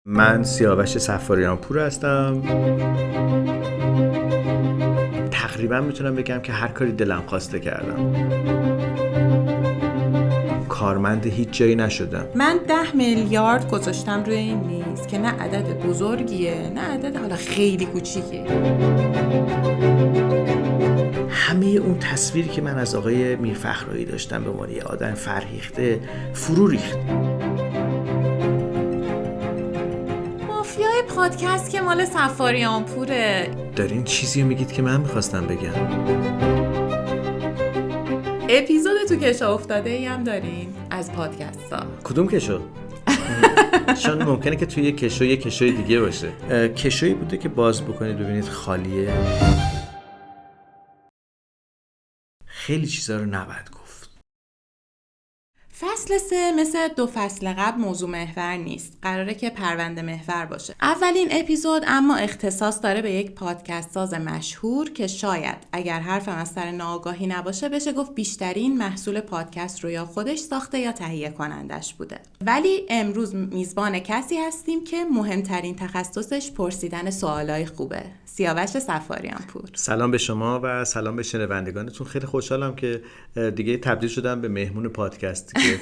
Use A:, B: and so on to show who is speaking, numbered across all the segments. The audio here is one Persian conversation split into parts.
A: من سیاوش صفاریان پور هستم. تقریبا میتونم بگم که هر کاری دلم خواسته کردم. کارمند هیچ جایی نشدم.
B: من 10 میلیارد گذاشتم روی این میز که نه عدد بزرگیه نه عدد حالا خیلی کوچیکه.
A: همه اون تصویری که من از آقای میرفخرایی داشتم به عنوان یه آدم فرهیخته فرو ریخت.
B: مافیای پادکست که مال صفاریان پوره.
A: دارین چیزی رو میگید که من میخواستم بگم.
B: اپیزود تو کشو افتاده ای هم دارین از پادکست ها.
A: کدوم کشو؟ شاید ممکنه که توی یه کشوی دیگه باشه. کشویی بوده که باز بکنید ببینید خالیه. خیلی چیزا رو نباید گفت.
B: فصل 3 مثل 2 فصل قبل موضوع محور نیست. قراره که پرونده محور باشه. اولین اپیزود اما اختصاص داره به یک پادکست ساز مشهور که شاید اگر حرفم از سر ناآگاهی نباشه بشه گفت بیشترین محصول پادکست رو یا خودش ساخته یا تهیه کنندش بوده. ولی امروز میزبان کسی هستیم که مهمترین تخصصش پرسیدن سوالای خوبه. سیاوش صفاریان پور.
A: سلام به شما و سلام به شنوندگانتون. خیلی خوشحالم که دیگه تبدیل شدم به مهمون پادکست که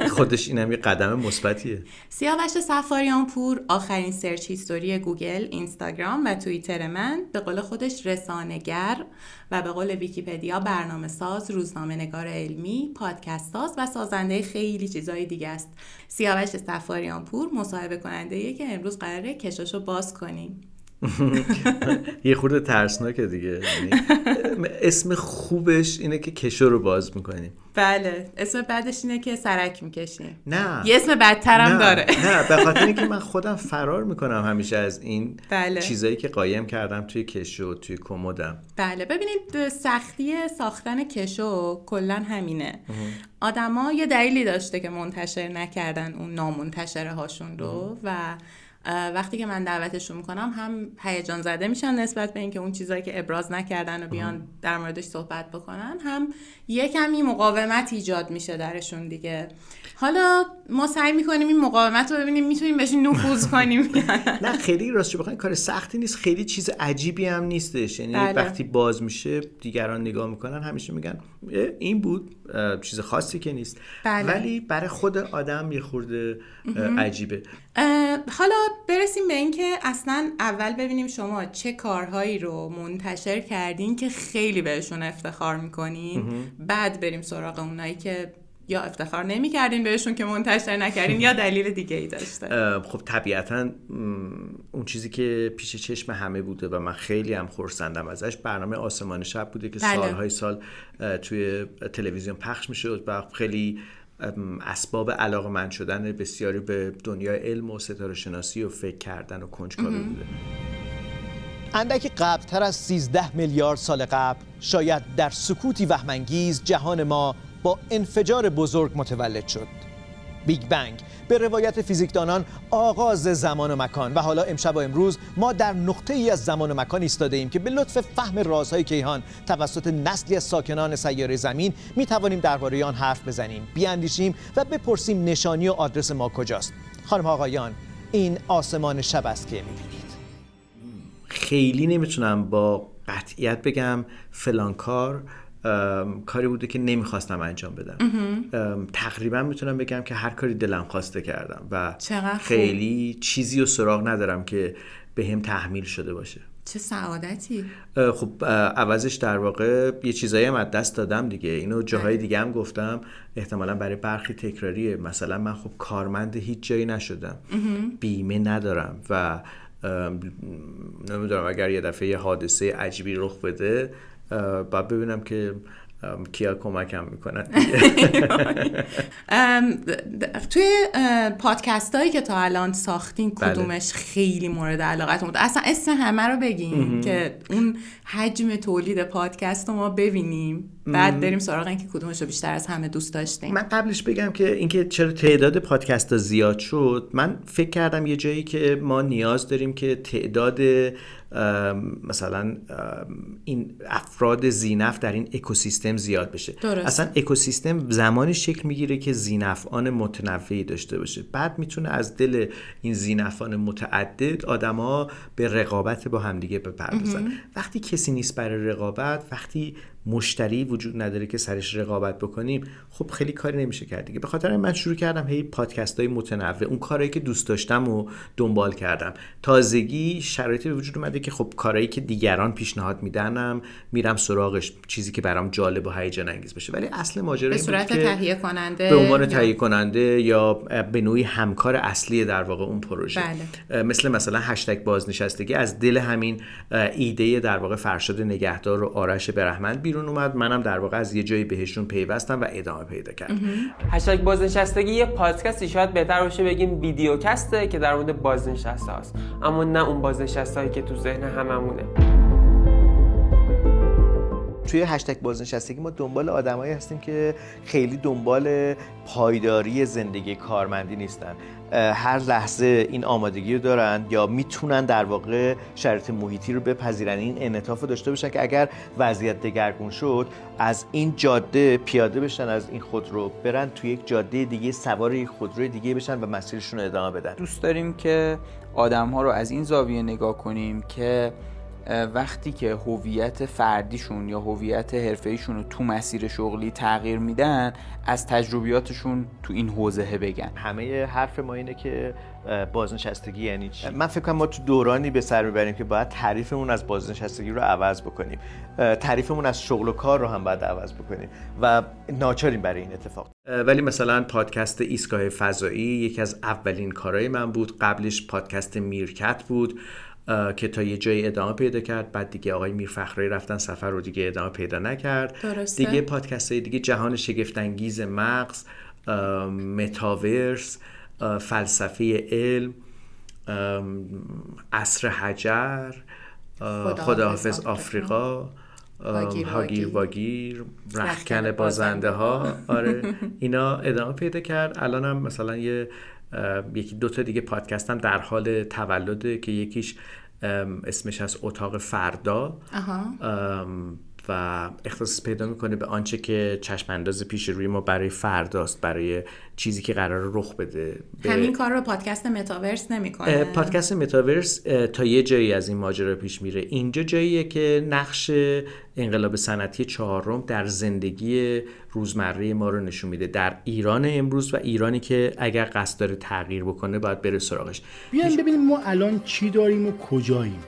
A: خودش اینم یه قدم مثبتیه.
B: سیاوش صفاریان پور آخرین سرچ هیستوری گوگل، اینستاگرام و توییتر من، به قول خودش رسانه‌گر و به قول ویکی‌پدیا برنامه‌ساز، روزنامه‌نگار علمی، پادکست ساز و سازنده خیلی چیزای دیگه است. سیاوش صفاریان پور مصاحبه کننده‌ایه که امروز قراره کشاشو باز کنیم.
A: یه خورده ترسناکه دیگه. اسم خوبش اینه که کشو رو باز میکنیم.
B: بله، اسم بعدش اینه که سرک میکشیم.
A: نه،
B: یه اسم بدترم داره.
A: نه، به خاطر اینکه من خودم فرار میکنم همیشه از این
B: بله.
A: چیزایی که قایم کردم توی کشو، توی کمدم.
B: بله، ببینید سختی ساختن کشو کلن همینه. آدما یه دلیلی داشته که منتشر نکردن اون نامنتشره هاشون رو و وقتی که من دعوتشون میکنم هم هیجان زده میشن نسبت به اینکه اون چیزایی که ابراز نکردن و بیان در موردش صحبت بکنن، هم یه کمی مقاومت ایجاد میشه درشون دیگه. حالا ما سعی میکنیم این مقاومت رو ببینیم میتونیم بهش نفوذ کنیم.
A: نه خیلی راستش بخواید کار سختی نیست، خیلی چیز عجیبی هم نیستش. یعنی
B: بله.
A: وقتی باز میشه دیگران نگاه میکنن همیشه میگن این بود، چیز خاصی که نیست.
B: بله.
A: ولی برای خود آدم یه خورده عجیبه.
B: حالا برسیم به این که اصلا اول ببینیم شما چه کارهایی رو منتشر کردین که خیلی بهشون افتخار میکنین، بعد بریم سراغ اونایی که یا افتخار نمی کردین بهشون که منتشر نکردین یا دلیل دیگه ای داشته.
A: خب طبیعتاً اون چیزی که پیش چشم همه بوده و من خیلی هم خرسندم ازش، برنامه آسمان شب بوده که سالهای سال توی تلویزیون پخش میشد و خیلی اسباب علاقه‌مند شدن بسیاری به دنیای علم و ستاره شناسی و فکر کردن و کنجکاوی بوده.
C: اندکی قبل‌تر از 13 میلیارد سال قبل، شاید در سکوتی وهم‌انگیز، جهان ما با انفجار بزرگ متولد شد. بیگ بنگ به روایت فیزیکدانان آغاز زمان و مکان و حالا امشب و امروز ما در نقطه‌ای از زمان و مکان ایستاده ایم که به لطف فهم رازهای کیهان توسط نسلی از ساکنان سیاره زمین می توانیم درباره آن حرف بزنیم، بیاندیشیم و بپرسیم نشانی و آدرس ما کجاست. خانم ها آقایان، این آسمان شب است که می‌بینید.
A: خیلی نمیتونم با قطعیت بگم فلان کاری بوده که نمیخواستم انجام بدم. تقریبا میتونم بگم که هر کاری دلم خواسته کردم و خیلی چیزی و سراغ ندارم که به هم تحمیل شده باشه.
B: چه سعادتی.
A: خب عوضش در واقع یه چیزایی هم از دست دادم دیگه. اینو جاهای دیگه هم گفتم، احتمالاً برای برخی تکراریه. مثلا من خب کارمند هیچ جایی نشدم، بیمه ندارم و نمیدونم اگر یه دفعه یه حادثه عجیبی رخ بده باید ببینم که کیا کمکم میکنن.
B: توی پادکست هایی که تا الان ساختین کدومش خیلی مورد علاقتون بود؟ اصلا اسم همه رو بگین که اون حجم تولید پادکست رو ما ببینیم. بعد بریم سراغ اینکه کدومشو بیشتر از همه دوست داشتیم.
A: من قبلش بگم که اینکه چرا تعداد پادکست ها زیاد شد، من فکر کردم یه جایی که ما نیاز داریم که تعداد مثلا این افراد ذی‌نفع در این اکوسیستم زیاد بشه.
B: درست.
A: اصلا اکوسیستم زمانی شکل میگیره که ذی‌نفعان متنوعی داشته باشه، بعد میتونه از دل این ذی‌نفعان متعدد آدما به رقابت با همدیگه بپردازن. وقتی کسی نیست برای رقابت، وقتی مشتری وجود نداره که سرش رقابت بکنیم، خب خیلی کاری نمیشه کرد دیگه. به خاطر من شروع کردم هی پادکست‌های متنوع، اون کارهایی که دوست داشتم و دنبال کردم. تازگی شرایطی به وجود اومده که خب کارهایی که دیگران پیشنهاد میدنم میرم سراغش، چیزی که برام جالب و هیجان انگیز باشه. ولی اصل ماجرا
B: به صورت تهیه کننده،
A: به عنوان تهیه کننده یا به نوعی همکار اصلی در واقع اون پروژه.
B: بله.
A: مثلا هشتگ بازنشستگی از دل همین ایده در واقع فرشاد نگهدار و آرش برهمند بیرون اومد. منم در واقع از یه جایی بهشون پیوستم و ادامه پیدا کردم.
D: هشتگ بازنشستگی یه پادکستی، شاید بهتر باشه بگیم ویدیوکسته که در مورد بازنشسته هست، اما نه اون بازنشسته‌ای که تو ذهن هممونه.
A: توی هشتگ بازنشستگی ما دنبال آدمایی هستیم که خیلی دنبال پایداری زندگی کارمندی نیستن، هر لحظه این آمادگی رو دارن یا میتونن در واقع شرایط محیطی رو بپذیرن، این انعطاف رو داشته باشن که اگر وضعیت دگرگون شد از این جاده پیاده بشن، از این خودرو برن توی یک جاده دیگه سوار یک خودروی دیگه بشن و مسیرشون رو ادامه بدن.
E: دوست داریم که آدم‌ها رو از این زاویه نگاه کنیم که وقتی که هویت فردیشون یا هویت حرفه‌ایشون رو تو مسیر شغلی تغییر میدن، از تجربیاتشون تو این حوزه بگن.
A: همه حرف ما اینه که بازنشستگی یعنی چی؟ من فکر کنم ما تو دورانی به سر میبریم که باید تعریفمون از بازنشستگی رو عوض بکنیم، تعریفمون از شغل و کار رو هم باید عوض بکنیم و ناچاریم برای این اتفاق. ولی مثلا پادکست ایستگاه فضایی یکی از اولین کارهای من بود. قبلش پادکست میرکت بود که تا یه جایی ادامه پیدا کرد، بعد دیگه آقای میرفخرایی رفتن سفر رو دیگه ادامه پیدا نکرد.
B: درسته.
A: دیگه پادکست های دیگه جهان شگفت‌انگیز مغز، متاورس، فلسفه علم، عصر حجر، خداحافظ آفریقا، هاگیر واگیر، رختکن بازنده ها، آره اینا ادامه پیدا کرد. الان هم مثلا یکی دوتا دیگه پادکست هم در حال تولده که یکیش اسمش از اتاق فردا و اختصاص پیدا میکنه به آنچه که چشم انداز پیش روی ما برای فرداست، برای چیزی که قرار رخ بده.
B: همین کار رو پادکست متاورس نمیکنه.
A: پادکست متاورس تا یه جایی از این ماجرا پیش میره. اینجا جاییه که نقش انقلاب صنعتی چهارم در زندگی روزمره ما رو نشون میده، در ایران امروز و ایرانی که اگر قصد داره تغییر بکنه باید بره سراغش.
F: بیایم ببینیم ما الان چی داریم و کجاییم.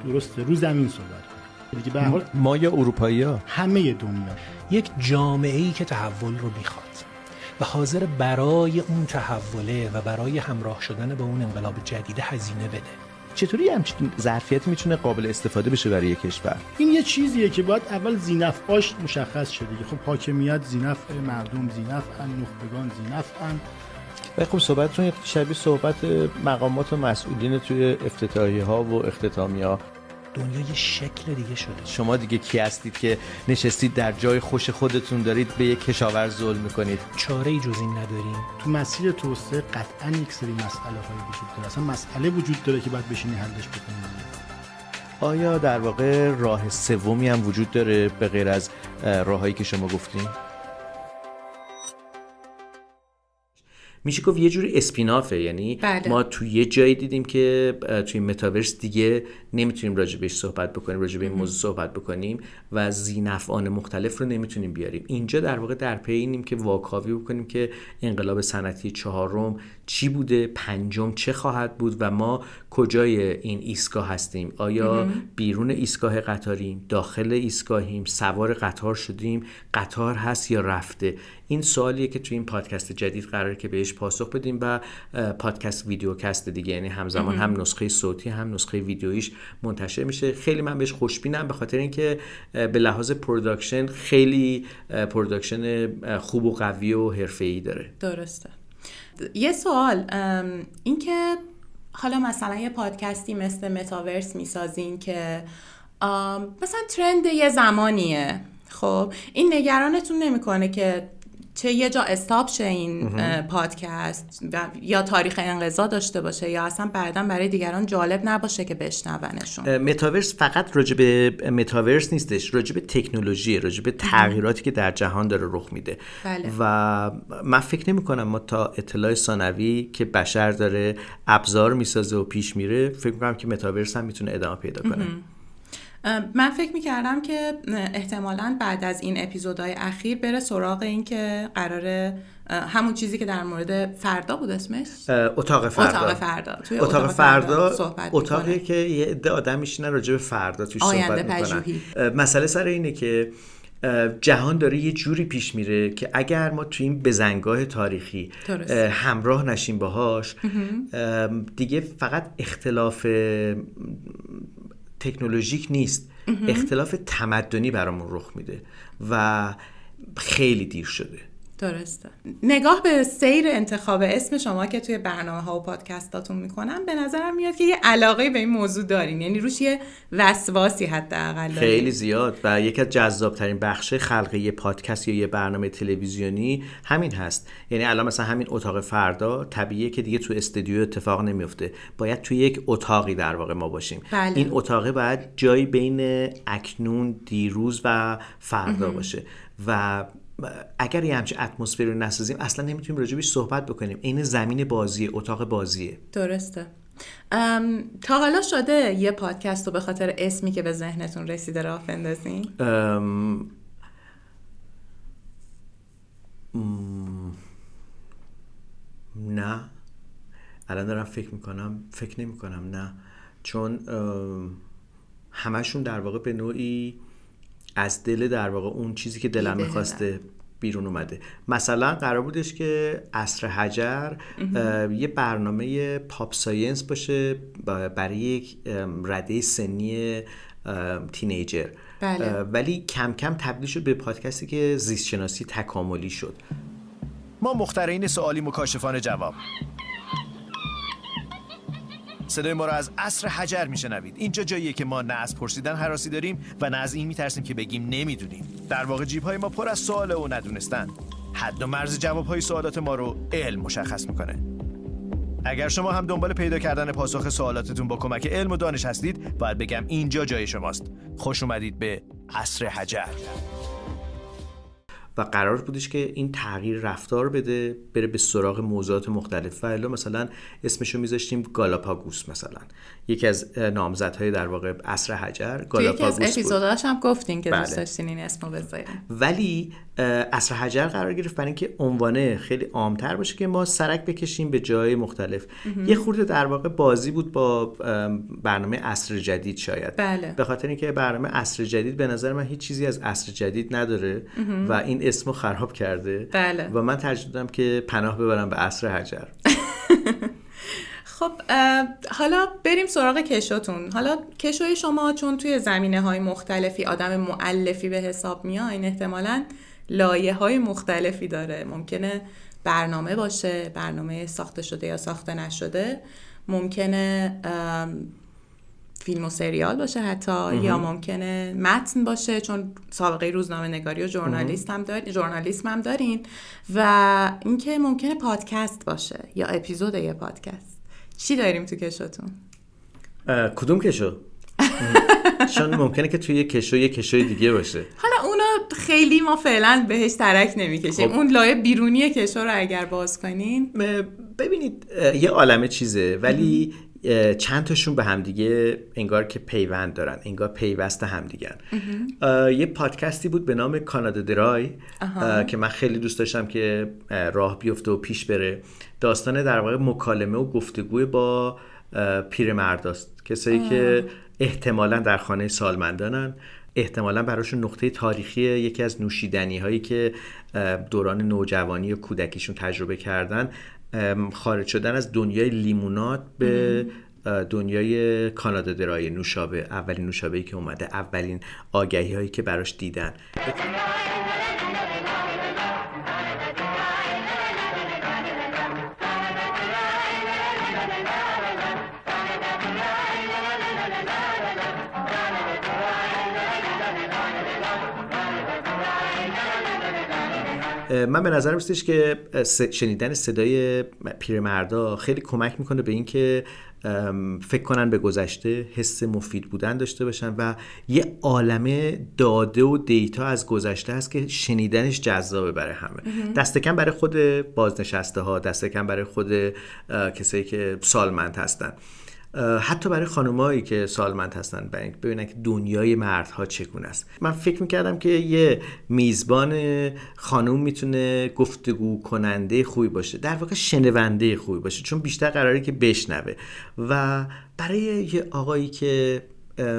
F: درسته، رو زمین صحبت کنیم دیگه. به هر حال
C: ما یا اروپایی‌ها،
F: همه دنیا
G: یک جامعه‌ای که تحول رو میخواد و حاضر برای اون تحوله و برای همراه شدن با اون انقلاب جدید هزینه بده.
C: چطوری همچین ظرفیتی میتونه قابل استفاده بشه برای یک کشور؟
F: این یه چیزیه که باید اول ذی‌نفعاش مشخص شه دیگه. خب حاکمیت ذی‌نفع، مردم ذی‌نفعن، نخبگان ذی‌نفعن.
C: ولی خب صحبتتون شبیه صحبت مقامات و مسئولین توی افتتاحیه‌ها و اختتامیه‌ها.
G: دنیا یه شکل دیگه شده.
C: شما دیگه کی هستید که نشستید در جای خوش خودتون دارید به یک کشاورز ظلم میکنید؟
G: چاره‌ای جز این نداریم.
F: تو مسیر توسعه قطعاً یک سری مسئله‌های وجود داره. اصلا مسئله وجود داره که باید بشینی حلش بکنی.
C: آیا در واقع راه سومی هم وجود داره به غیر از راهایی که شما گفتین؟
A: میشه گفت یه جوری اسپینافه، یعنی
B: بله.
A: ما توی یه جایی دیدیم که توی متاورس دیگه نمیتونیم راجع بهش صحبت بکنیم، راجع به این موضوع صحبت بکنیم و ذی‌نفعان مختلف رو نمیتونیم بیاریم. اینجا در واقع در پی اینیم که واکاوی بکنیم که انقلاب صنعتی چهارم چی بوده، پنجم چه خواهد بود و ما کجای این ایستگاه هستیم. آیا بیرون ایستگاه قطاریم، داخل ایستگاهیم، سوار قطار شدیم، قطار هست یا رفته؟ این سوالیه که توی این پادکست جدید قراره که بهش پاسخ بدیم و پادکست ویدیوکست دیگه، یعنی همزمان هم نسخه صوتی هم نسخه ویدیویش منتشر میشه. خیلی من بهش خوشبینم به خاطر اینکه به لحاظ پروداکشن خیلی پروداکشن خوب و قوی و حرفه‌ای داره.
B: درسته. یه سوال، این که حالا مثلا یه پادکستی مثل متاورس میسازین که مثلا ترند یه زمانیه خب این نگرانتون نمیکنه که چه یه جا استاپ شه این پادکست یا تاریخ انقضا داشته باشه یا اصلا بعداً برای دیگران جالب نباشه که بشنونشون؟
A: متاورس فقط راجع به متاورس نیستش، راجع به تکنولوژی، راجع به تغییراتی که در جهان داره رخ میده.
B: بله.
A: و من فکر نمی کنم ما تا اطلاع ثانوی که بشر داره ابزار میسازه و پیش میره، فکر میکنم که متاورس هم میتونه ادامه پیدا کنه.
B: من فکر میکردم که احتمالاً بعد از این اپیزودهای اخیر بره سراغ این که قراره همون چیزی که در مورد فردا بود اسمش
A: اتاق فردا.
B: توی
A: اتاق فردا
B: اتاقی
A: که یه عده آدم میشینن راجع به فردا توش صحبت میکنن. مسئله سر اینه که جهان داره یه جوری پیش میره که اگر ما تو این بزنگاه تاریخی همراه نشیم باهاش، دیگه فقط اختلاف تکنولوژیک نیست، اختلاف تمدنی برامون رخ میده و خیلی دیر شده.
B: درسته. نگاه به سیر انتخاب اسم شما که توی برنامه‌ها و پادکستاتون میکنم، به نظرم میاد که یه علاقه به این موضوع دارین، یعنی روش یه وسواسی حداقل دارین.
A: خیلی زیاد. و یکی از جذاب‌ترین بخش خلق یه پادکست یا یه برنامه تلویزیونی همین هست. یعنی الان مثلا همین اتاق فردا طبیعیه که دیگه تو استودیو اتفاق نمیفته، باید تو یک اتاقی در واقع ما باشیم.
B: بله.
A: این اتاقه باید جایی بین اکنون، دیروز و فردا باشه و اگر یه همچین اتمسفری رو نسازیم اصلا نمیتونیم راجبش صحبت بکنیم. این زمین بازیه، اتاق بازیه.
B: درسته. تا حالا شده یه پادکست رو به خاطر اسمی که به ذهنتون رسیده راه بندازین؟
A: نه، الان دارم فکر نمی کنم نه، چون همشون در واقع به نوعی از دل در واقع اون چیزی که دلم میخواسته بیرون اومده. مثلا قرار بودش که عصر حجر یه برنامه پاپ ساینس باشه برای یک رده سنی تینیجر.
B: بله.
A: ولی کم کم تبدیل شد به پادکستی که زیست شناسی تکاملی شد.
C: ما مخترعین سوالی مکاشفانه جواب. صدای ما را از عصر حجر میشنوید. اینجا جاییه که ما نه از پرسیدن هراسی داریم و نه از این میترسیم که بگیم نمیدونیم. در واقع جیب‌های ما پر از سواله و ندونستن. حد و مرز جواب‌های سوالات ما رو علم مشخص میکنه. اگر شما هم دنبال پیدا کردن پاسخ سوالاتتون با کمک علم و دانش هستید، باید بگم اینجا جای شماست. خوش اومدید به عصر حجر.
A: و قرار بودش که این تغییر رفتار بده، بره به سراغ موضوعات مختلف. و الا مثلا اسمشو میذاشتیم گالاپاگوس، مثلا یکی از نامزدهای در واقع عصر حجر گالاپاگوس بود.
B: یکی از اپیزوداش هم گفتین که
A: بله.
B: دوست داشتین این اسمو بذارین.
A: ولی عصر حجر قرار گرفت برای اینکه عنوانه خیلی عام‌تر باشه که ما سرک بکشیم به جای مختلف. یه خورده در واقع بازی بود با برنامه عصر جدید شاید.
B: بله.
A: به خاطر اینکه برنامه عصر جدید به نظر من هیچ چیزی از عصر جدید نداره و این اسمو خراب کرده.
B: بله.
A: و من ترجیح دادم که پناه ببرم به عصر حجر.
B: خب حالا بریم سراغ کشوتون. حالا کشوی شما چون توی زمینه‌های مختلفی آدم مؤلفی به حساب میاین، احتمالاً لایه‌های مختلفی داره. ممکنه برنامه باشه، برنامه ساخته شده یا ساخته نشده، ممکنه فیلم و سریال باشه حتی، یا ممکنه متن باشه چون سابقه روزنامه نگاری و ژورنالیسم هم دارین، و اینکه ممکنه پادکست باشه یا اپیزود یه پادکست. چی داریم تو کشوتون؟
A: کدوم کشو؟ چون ممکنه که توی یه کشوی دیگه باشه.
B: حالا اونا خیلی ما فعلا بهش ترک نمیکشیم. اون لایه بیرونی کشو رو اگر باز کنین،
A: ببینید یه عالمه چیزه، ولی چند تاشون به همدیگه انگار که پیوند دارن، انگار پیوست همدیگن. یه پادکستی بود به نام کانادا درای که من خیلی دوست داشتم که راه بیفته و پیش بره. داستان در واقع مکالمه و گفتگوی با پیرمرداست، کسایی که احتمالاً در خانه سالمندانن، احتمالاً براشون نقطه تاریخی یکی از نوشیدنی هایی که دوران نوجوانی و کودکیشون تجربه کردن، خارج شدن از دنیای لیموناد به دنیای کانادا درای، نوشابه، اولین نوشابه‌ای که اومده، اولین آگهی هایی که براش دیدن. من به نظرم میاد که شنیدن صدای پیرمردا خیلی کمک میکنه به این که فکر کنن به گذشته، حس مفید بودن داشته باشن و یه عالمه داده و دیتا از گذشته هست که شنیدنش جذابه برای همه. دست کم برای خود بازنشسته ها، دست کم برای خود کسایی که سالمند هستن، حتی برای خانمایی که سالمند هستن، ببینن که دنیای مردها چگونه است. من فکر میکردم که یه میزبان خانم میتونه گفتگو کننده خوبی باشه، در واقع شنونده خوبی باشه، چون بیشتر قراره که بشنوه. و برای یه آقایی که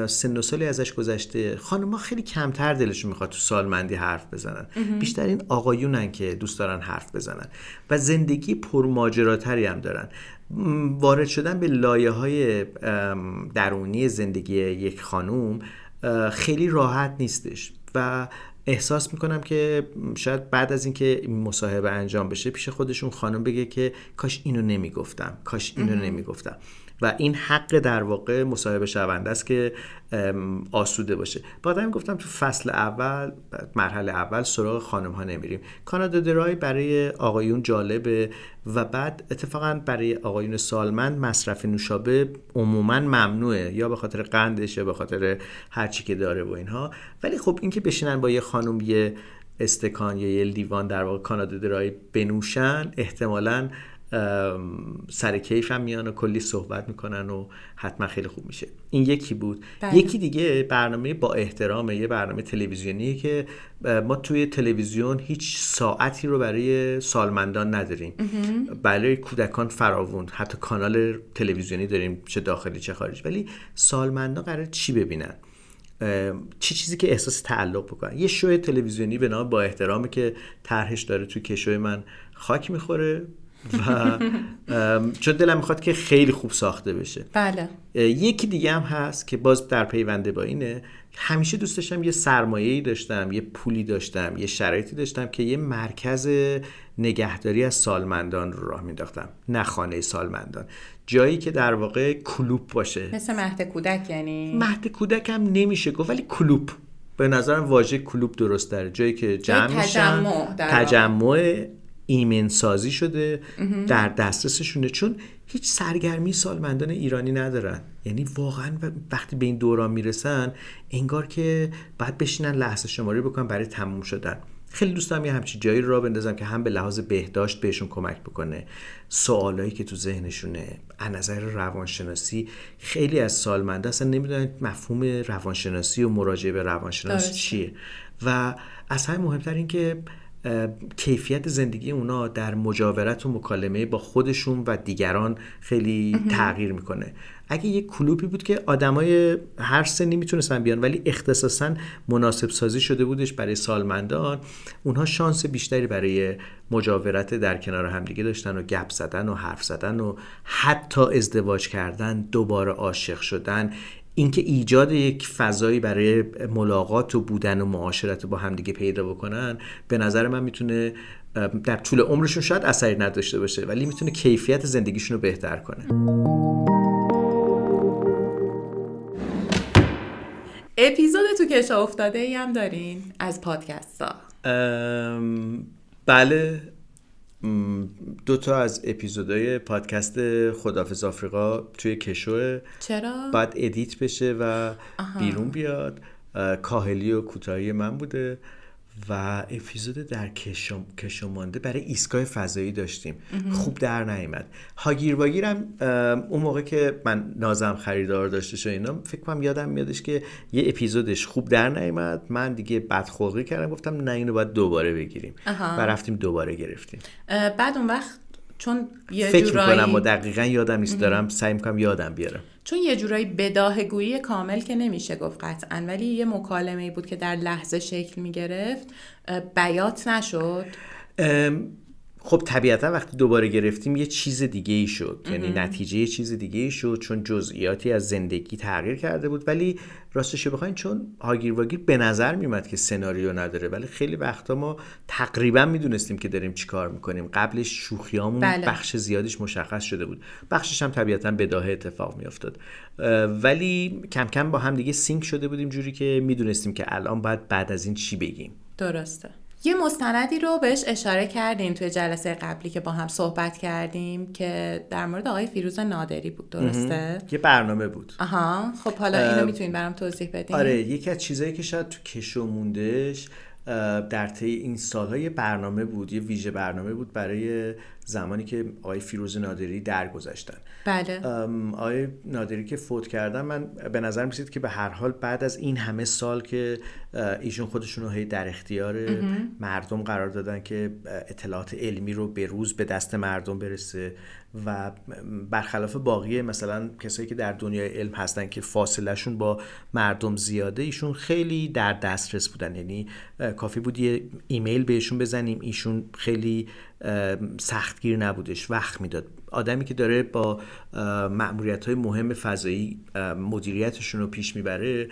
A: سن و سالی ازش گذشته، خانم‌ها خیلی کمتر دلشون میخواد تو سالمندی حرف بزنن، بیشتر این آقایونن که دوست دارن حرف بزنن و زندگی پرماجراتری هم دارن. وارد شدن به لایه‌های درونی زندگی یک خانوم خیلی راحت نیستش و احساس میکنم که شاید بعد از اینکه این مصاحبه انجام بشه پیش خودشون خانم بگه که کاش اینو نمیگفتم، کاش اینو نمیگفتم. و این حق در واقع مصاحبه شونده است که آسوده باشه. بعدم گفتم تو فصل اول، مرحله اول سراغ خانم ها نمیریم. کانادا درای برای آقایون جالبه و بعد اتفاقا برای آقایون سالمند مصرف نوشابه عموما ممنوعه، یا به خاطر قندش یا به خاطر هر چی که داره و اینها. ولی خب اینکه بشینن با یه خانم یه استکان یا یه لیوان در واقع کانادا درای بنوشن، احتمالاً سر کیف هم میان و کلی صحبت میکنن و حتما خیلی خوب میشه. این یکی بود. یکی دیگه برنامه با احترامه، یه برنامه تلویزیونیه که ما توی تلویزیون هیچ ساعتی رو برای سالمندان نداریم، برای کودکان فراوون، حتی کانال تلویزیونی داریم چه داخلی چه خارج، ولی سالمندان قراره چی ببینن؟ چیزی که احساس تعلق بکنن. یه شو تلویزیونی به نام با احترامه که طرحش داره توی کشوی من خاک میخوره و چون دلم میخواد که خیلی خوب ساخته بشه.
B: بله.
A: یکی دیگه هم هست که باز در پیونده با اینه، همیشه دوست داشتم یه سرمایه‌ای داشتم، یه پولی داشتم، یه شرایطی داشتم که یه مرکز نگهداری از سالمندان رو راه مینداختم، نه خانه سالمندان، جایی که در واقع کلوب باشه،
B: مثل مهد کودک. یعنی
A: مهد کودک هم نمیشه گفت، ولی کلوب به نظرم واژه کلوب درست داره، جایی که جمع میشن، تجمع ایمن سازی شده، در دسترسشونه، چون هیچ سرگرمی سالمندان ایرانی ندارن. یعنی واقعا وقتی به این دوران میرسن انگار که باید بشینن لحظه شماری بکنن برای تموم شدن. خیلی دوست دارم یه همچین جایی رو راه بندازم که هم به لحاظ بهداشت بهشون کمک بکنه، سوالایی که تو ذهنشونه از نظر روانشناسی. خیلی از سالمندا اصلا نمیدونن مفهوم روانشناسی و مراجعه به روانشناس چیه و از همه مهمتر این که کیفیت زندگی اونا در مجاورت و مکالمه با خودشون و دیگران خیلی تغییر میکنه. اگه یک کلوبی بود که آدمای هر سنی میتونستن بیان ولی اختصاصا مناسب سازی شده بودش برای سالمندان، اونها شانس بیشتری برای مجاورت در کنار همدیگه داشتن و گپ زدن و حرف زدن و حتی ازدواج کردن، دوباره عاشق شدن، اینکه ایجاد یک فضایی برای ملاقات و بودن و معاشرت با همدیگه پیدا بکنن. به نظر من میتونه در طول عمرشون شاید اثری نداشته باشه ولی میتونه کیفیت زندگیشون رو بهتر کنه.
B: اپیزود تو کشا افتاده ای هم دارین از پادکست ها؟
A: بله، 2 از اپیزودهای پادکست خداحافظ آفریقا توی کشوه.
B: چرا؟
A: بعد ادیت بشه و بیرون بیاد. کاهلی و کوتاهی من بوده و اپیزود در کشومانده برای ایستگاه فضایی داشتیم. خوب در نیامد. هاگیر واگیرم اون موقع که من نازم خریدار داشتش و اینا، فکر کنم یادم میادش که یه اپیزودش خوب در نیامد، من دیگه بدخلقی کردم، گفتم نه اینو باید دوباره بگیریم و رفتیم دوباره گرفتیم.
B: بعد اون وقت چون یه
A: فکر
B: جورایی
A: میکنم و دقیقا یادم نیست، دارم سعی میکنم یادم بیارم،
B: چون یه جورایی بداهه‌گویی کامل که نمیشه گفت قطعاً، ولی یه مکالمه‌ای بود که در لحظه شکل میگرفت، بیات نشد.
A: خب طبیعتا وقتی دوباره گرفتیم یه چیز دیگه ای شد، یعنی نتیجه یه چیز دیگه ای شد، چون جزئیاتی از زندگی تغییر کرده بود. ولی راستش بخواین چون هاگیر واگیر به نظر میومد که سناریو نداره، ولی خیلی وقتا ما تقریبا میدونستیم که داریم چی کار میکنیم. قبلش شوخیامون بخش زیادیش مشخص شده بود، بخشش هم طبیعتا بداهه اتفاق میافتاد، ولی کم کم با هم دیگه سینک شده بودیم جوری که میدونستیم که الان بعد از این چی بگیم.
B: درسته. یه مستندی رو بهش اشاره کردیم توی جلسه قبلی که با هم صحبت کردیم که در مورد آقای فیروز نادری بود، درسته؟
A: یه برنامه بود.
B: آها، خب حالا اینو میتونین برام توضیح بدین؟
A: آره، یکی از چیزایی که شاید تو کشو موندش در طی این سال‌های برنامه بود، یه ویژه برنامه بود برای زمانی که آقای فیروز نادری درگذشتن.
B: بله.
A: آقای نادری که فوت کردن، من به نظر می‌رسید که به هر حال بعد از این همه سال که ایشون خودشون رو در اختیار مردم قرار دادن که اطلاعات علمی رو به روز به دست مردم برسه و برخلاف باقی مثلا کسایی که در دنیای علم هستن که فاصله شون با مردم زیاده، ایشون خیلی در دسترس بودن. یعنی کافی بود یه ایمیل بهشون بزنیم، ایشون خیلی سختگیر نبودش، وقت میداد. آدمی که داره با مأموریت‌های مهم فضایی مدیریتشون رو پیش میبره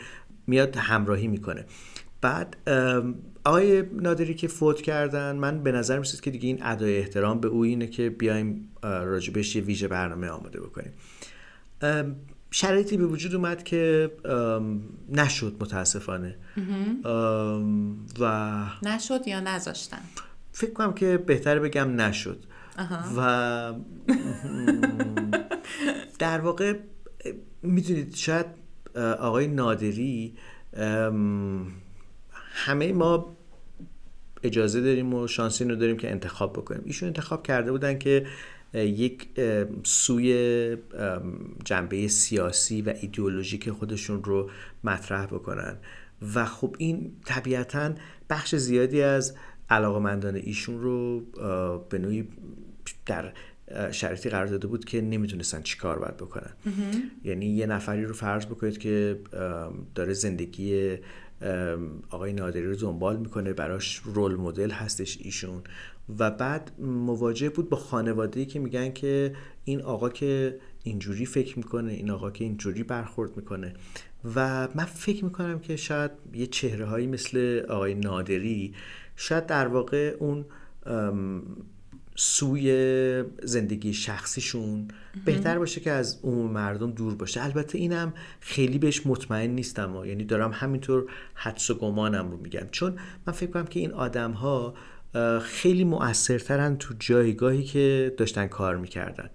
A: میاد همراهی میکنه. بعد آقای نادری که فوت کردن، من به نظر میسید که دیگه این ادای احترام به او اینه که بیایم راجبش یه ویژه برنامه آماده بکنیم. شرایطی به وجود اومد که نشد متاسفانه. و
B: نشد یا نذاشتن؟
A: فکر کنم که بهتره بگم نشد. و در واقع میدونید شاید آقای نادری، همه ما اجازه داریم و شانسی رو داریم که انتخاب بکنیم. ایشون انتخاب کرده بودن که یک سوی جنبه سیاسی و ایدئولوژیک خودشون رو مطرح بکنن و خب این طبیعتاً بخش زیادی از علاقه‌مندان ایشون رو به نوعی در شرایطی قرار داده بود که نمیتونستن چی کار باید بکنن. یعنی یه نفری رو فرض بکنید که داره زندگی آقای نادری رو دنبال میکنه، براش رول مدل هستش ایشون، و بعد مواجه بود با خانواده‌ای که میگن که این آقا که اینجوری فکر میکنه، این آقا که اینجوری برخورد میکنه. و من فکر میکنم که شاید یه چهره‌هایی مثل آقای نادری شاید در واقع اون سوی زندگی شخصیشون بهتر باشه که از عموم مردم دور باشه. البته اینم خیلی بهش مطمئن نیستم، یعنی دارم همینطور حدس و گمانم رو میگم، چون من فکر کنم که این آدم‌ها خیلی مؤثرترن تو جایگاهی که داشتن کار میکردن.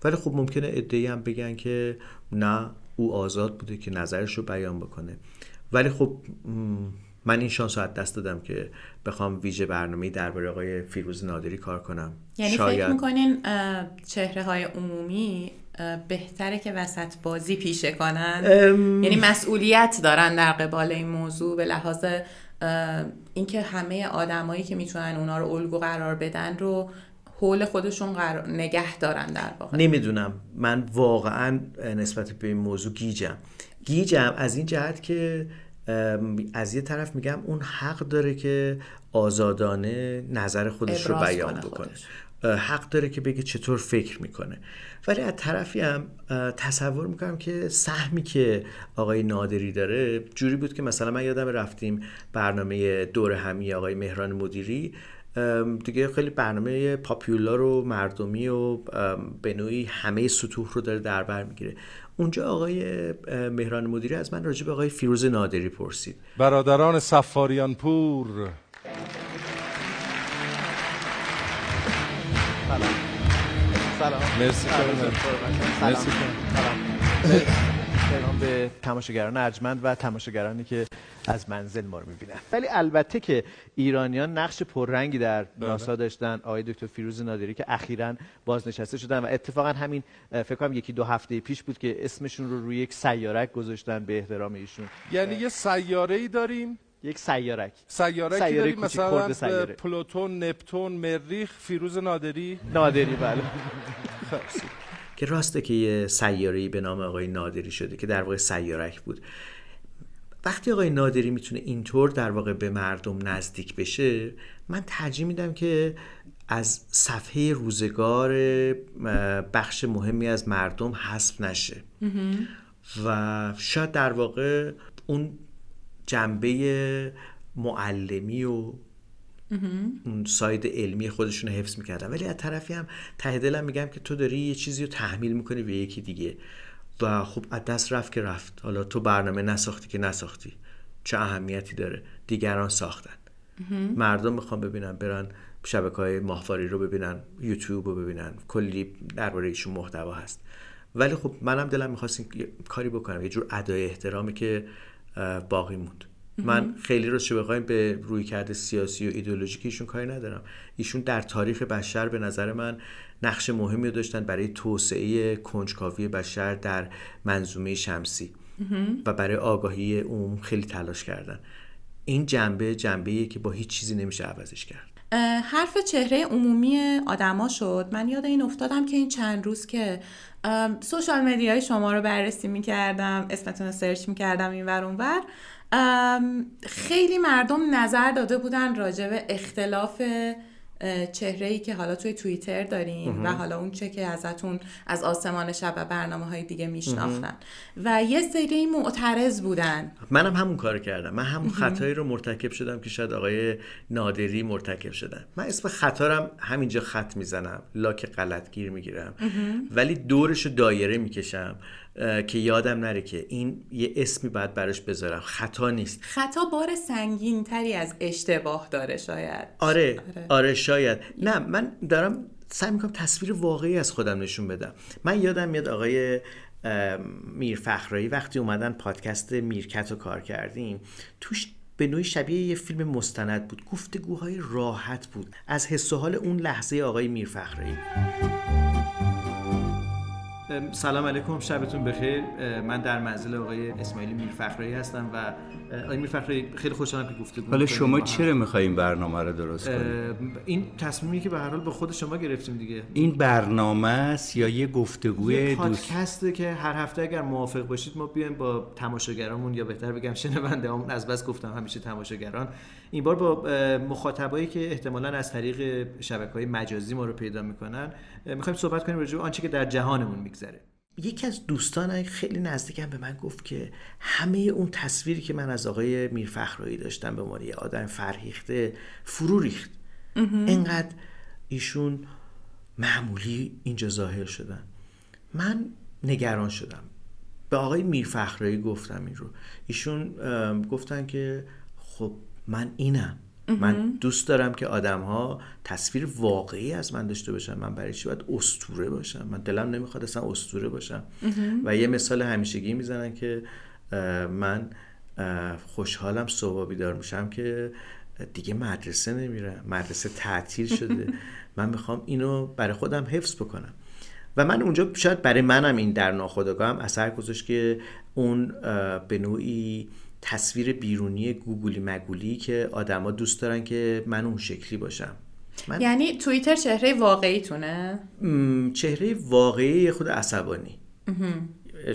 A: ولی خب ممکنه عده‌ای هم بگن که نه، او آزاد بوده که نظرش رو بیان بکنه. ولی خب من این شانس رو از دست دادم که بخوام ویژه برنامه‌ای درباره آقای فیروز نادری کار کنم.
B: یعنی فکر می‌کنین چهره‌های عمومی بهتره که وسط بازی پیشه کنن؟ یعنی مسئولیت دارن در قبال این موضوع به لحاظ اینکه همه آدمایی که میتونن اونا رو الگو قرار بدن رو حول خودشون نگه دارن در واقع.
A: نمیدونم، من واقعا نسبت به این موضوع گیجم از این جهت که از یه طرف میگم اون حق داره که آزادانه نظر خودش رو بیان بکنه، حق داره که بگه چطور فکر میکنه. ولی از طرفی هم تصور میکنم که سهمی که آقای نادری داره جوری بود که مثلا من یادم رفتیم برنامه دور همی آقای مهران مدیری دیگه خیلی برنامه پاپیولار و مردمی و به نوعی همه سطوح رو داره در بر میگیره. اونجا آقای مهران مدیری از من راجع به آقای فیروز نادری پرسید.
H: برادران صفاریان پور،
C: سلام.
H: مرسی
C: مرسی. سلام به تماشاگران ارجمند و تماشاگرانی که از منزل ما رو می‌بینن. ولی البته که ایرانیان نقش پررنگی در ناسا داشتن. آقای دکتر فیروز نادری که اخیراً بازنشسته شدن و اتفاقا همین فکر کنم یکی دو هفته پیش بود که اسمشون رو روی یک سیارک گذاشتن به احترام ایشون.
H: یعنی یه سیاره‌ای داریم،
C: یک سیارکی
H: داریم مثلا پلوتون، نپتون، مریخ، فیروز نادری بله.
A: که راسته که یه سیاره‌ای به نام آقای نادری شده که در واقع سیارک بود. وقتی آقای نادری میتونه اینطور در واقع به مردم نزدیک بشه، من ترجیح میدم که از صفحه روزگار بخش مهمی از مردم حذف نشه و شاید در واقع اون جنبه معلمی و اون ساید علمی خودشون رو حفظ میکردن. ولی از طرفی هم ته دلم میگم که تو داری یه چیزی رو تحمیل میکنی به یکی دیگه و خب از دست رفت که رفت. حالا تو برنامه نساختی که نساختی، چه اهمیتی داره؟ دیگران ساختن. مردم میخوان ببینن، برن شبکه‌های ماهواری رو ببینن، یوتیوب رو ببینن، کلی درباره ایشون محتوا هست. ولی خب منم دلم می‌خواست کاری بکنم، یه جور ادای احترامی که باقی موند. من خیلی رو چه بخوایم به رویکرد سیاسی و ایدئولوژیک ایشون کاری ندارم. ایشون در تاریخ بشر به نظر من نقش مهمی داشتن برای توسعه کنجکاوی بشر در منظومه شمسی و برای آگاهی عموم خیلی تلاش کردن. این جنبه‌ایه که با هیچ چیزی نمیشه عوضش کرد.
B: حرف چهره عمومی آدما شد. من یاد این افتادم که این چند روز که سوشال مدیای شما رو بررسی می‌کردم، اسمتون رو سرچ می‌کردم اینور اونور، خیلی مردم نظر داده بودن راجع به اختلاف چهره‌ای که حالا توی توییتر دارین و حالا اون چه که ازتون از آسمان شب و برنامه‌های دیگه میشناختن و یه سری معترض بودن.
A: منم همون کارو کردم. من همون خطایی رو مرتکب شدم که شاید آقای نادری مرتکب شدن. من اسم خطارم همینجا خط میزنم، لاک غلطگیر میگیرم، ولی دورشو دایره میکشم که یادم نره که این یه اسمی باید براش بذارم. خطا نیست.
B: خطا بار سنگین تری از اشتباه داره شاید.
A: آره شاید. نه، من دارم سعی میکنم تصویر واقعی از خودم نشون بدم. من یادم میاد آقای میر فخرایی وقتی اومدن پادکست میرکت رو کار کردیم، توش به نوعی شبیه یه فیلم مستند بود، گفتگوهای راحت بود از حس و حال اون لحظه آقای میر فخرایی. سلام علیکم، شبتون بخیر. من در منزل آقای اسماعیل میرفخرایی هستم و آقای میرفخرایی خیلی خوشحالم که گفتگو
I: حالا شما چرا می‌خواید برنامه رو درست کنید؟
A: این تصمیمی که به هر حال به خود شما گرفتیم دیگه.
I: این برنامه است یا یه گفتگوی
A: پادکسته که هر هفته اگر موافق باشید ما بیایم با تماشاگرامون، یا بهتر بگم شنوندهامون، از بس گفتم همیشه تماشاگران، این بار با مخاطبایی که احتمالاً از طریق شبکه‌های مجازی ما رو پیدا می‌کنن می‌خوایم صحبت کنیم راجع به آنچه که در جهانمون می‌گذره. یکی از دوستان خیلی نزدیکم به من گفت که همه اون تصویری که من از آقای میرفخرایی داشتم به عنوان یه آدم فرهیخته فرو ریخت. اینقدر ایشون معمولی اینجا ظاهر شدن. من نگران شدم. به آقای میرفخرایی گفتم این رو. ایشون گفتن که خب من اینم. من دوست دارم که آدم‌ها تصویر واقعی از من داشته باشن. من برای چی باید اسطوره باشم؟ من دلم نمیخواد اصلا اسطوره باشم. و یه مثال همیشگی میزنن که من خوشحالم صبح بیدار میشم که دیگه مدرسه نمیرم، مدرسه تعطیل شده. من میخوام اینو برای خودم حفظ بکنم. و من اونجا شاید برای منم این در ناخودآگاهم اثر گذاشت که اون به نوعی تصویر بیرونی گوگلی مگولی که آدما دوست دارن که من اون شکلی باشم.
B: یعنی توییتر چهره واقعی تونه؟
A: چهره واقعی خود عصبانی.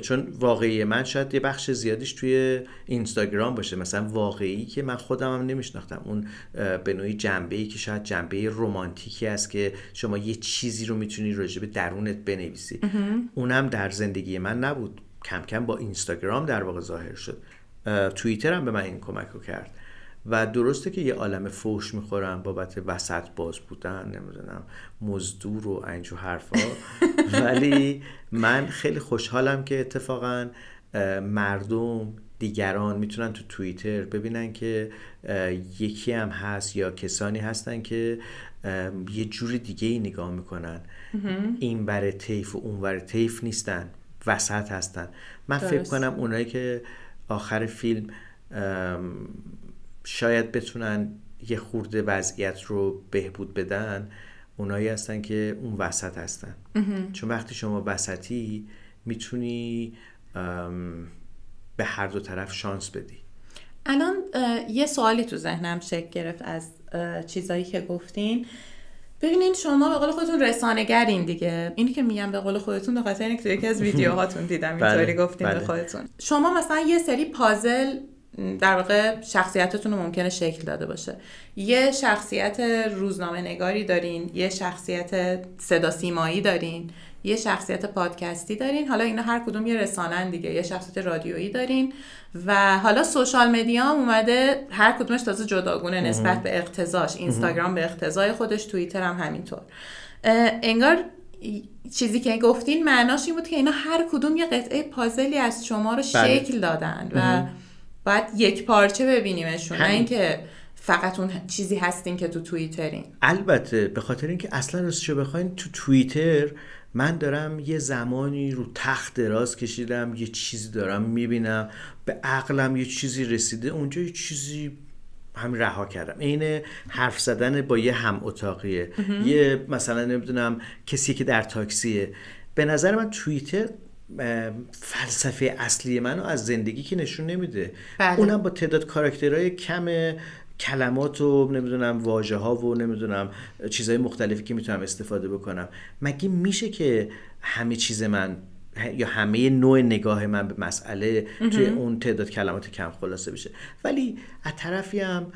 A: چون واقعی من شاید یه بخش زیادیش توی اینستاگرام باشه، مثلا واقعی که من خودم هم نمیشناختم، اون به نوعی جنبه‌ای که شاید جنبه رمانتیکی است که شما یه چیزی رو میتونی راجع به درونت بنویسی. اونم در زندگی من نبود، کم کم با اینستاگرام در واقع ظاهر شد. توییتر هم به من این کمک رو کرد و درسته که یه عالم فوش میخورم بابت وسط باز بودن، نمیدونم مزدور و اینجور حرفا، ولی من خیلی خوشحالم که اتفاقا مردم دیگران میتونن تو توییتر ببینن که یکی هم هست یا کسانی هستن که یه جور دیگه ای نگاه میکنن، این بر طیف و اون بر طیف نیستن، وسط هستن. من فکر کنم اونایی که آخر فیلم شاید بتونن یه خورده وضعیت رو بهبود بدن، اونایی هستن که اون وسط هستن. چون وقتی شما وسطی میتونی به هر دو طرف شانس بدی.
B: الان یه سوالی تو ذهنم شکل گرفت از چیزایی که گفتین. ببینین شما به قول خودتون رسانه‌گرین دیگه. اینی که میگم به قول خودتون به خاطر اینکه تو یکی از ویدیوهاتون دیدم اینطوری گفتین به خودتون. شما مثلا یه سری پازل در واقع شخصیتتون رو ممکنه شکل داده باشه. یه شخصیت روزنامه نگاری دارین، یه شخصیت صدا سیمایی دارین، یه شخصیت پادکستی دارین، حالا اینا هر کدوم یه رسانه‌ن دیگه، یه شخصیت رادیویی دارین و حالا سوشال مدیا هم اومده هر کدومش تازه جداگونه نسبت به اقتضاش. اینستاگرام به اقتضای خودش، توییتر هم همینطور. انگار چیزی که گفتین معناش این بود که اینا هر کدوم یه قطعه پازلی از شما رو شکل دادن و باید یک پارچه ببینیمشون، نه اینکه فقط اون چیزی هستین که تو توییترین؟
A: البته به خاطر اینکه اصلا راستشو بخواین تو توییتر من دارم یه زمانی رو تخت دراز کشیدم، یه چیزی دارم میبینم، به عقلم یه چیزی رسیده، اونجا یه چیزی همین رها کردم. اینه حرف زدن با یه هم اتاقیه، یه مثلا نمیدونم کسی که در تاکسیه. به نظر من توییتر فلسفه اصلی منو از زندگی که نشون نمیده. اونم با تعداد کاراکترهای کم، کلمات و نمیدونم واژه ها و نمیدونم چیزهای مختلفی که میتونم استفاده بکنم. مگه میشه که همه چیز من یا همه نوع نگاه من به مسئله توی اون تعداد کلمات کم خلاصه بشه؟ ولی از طرفی هم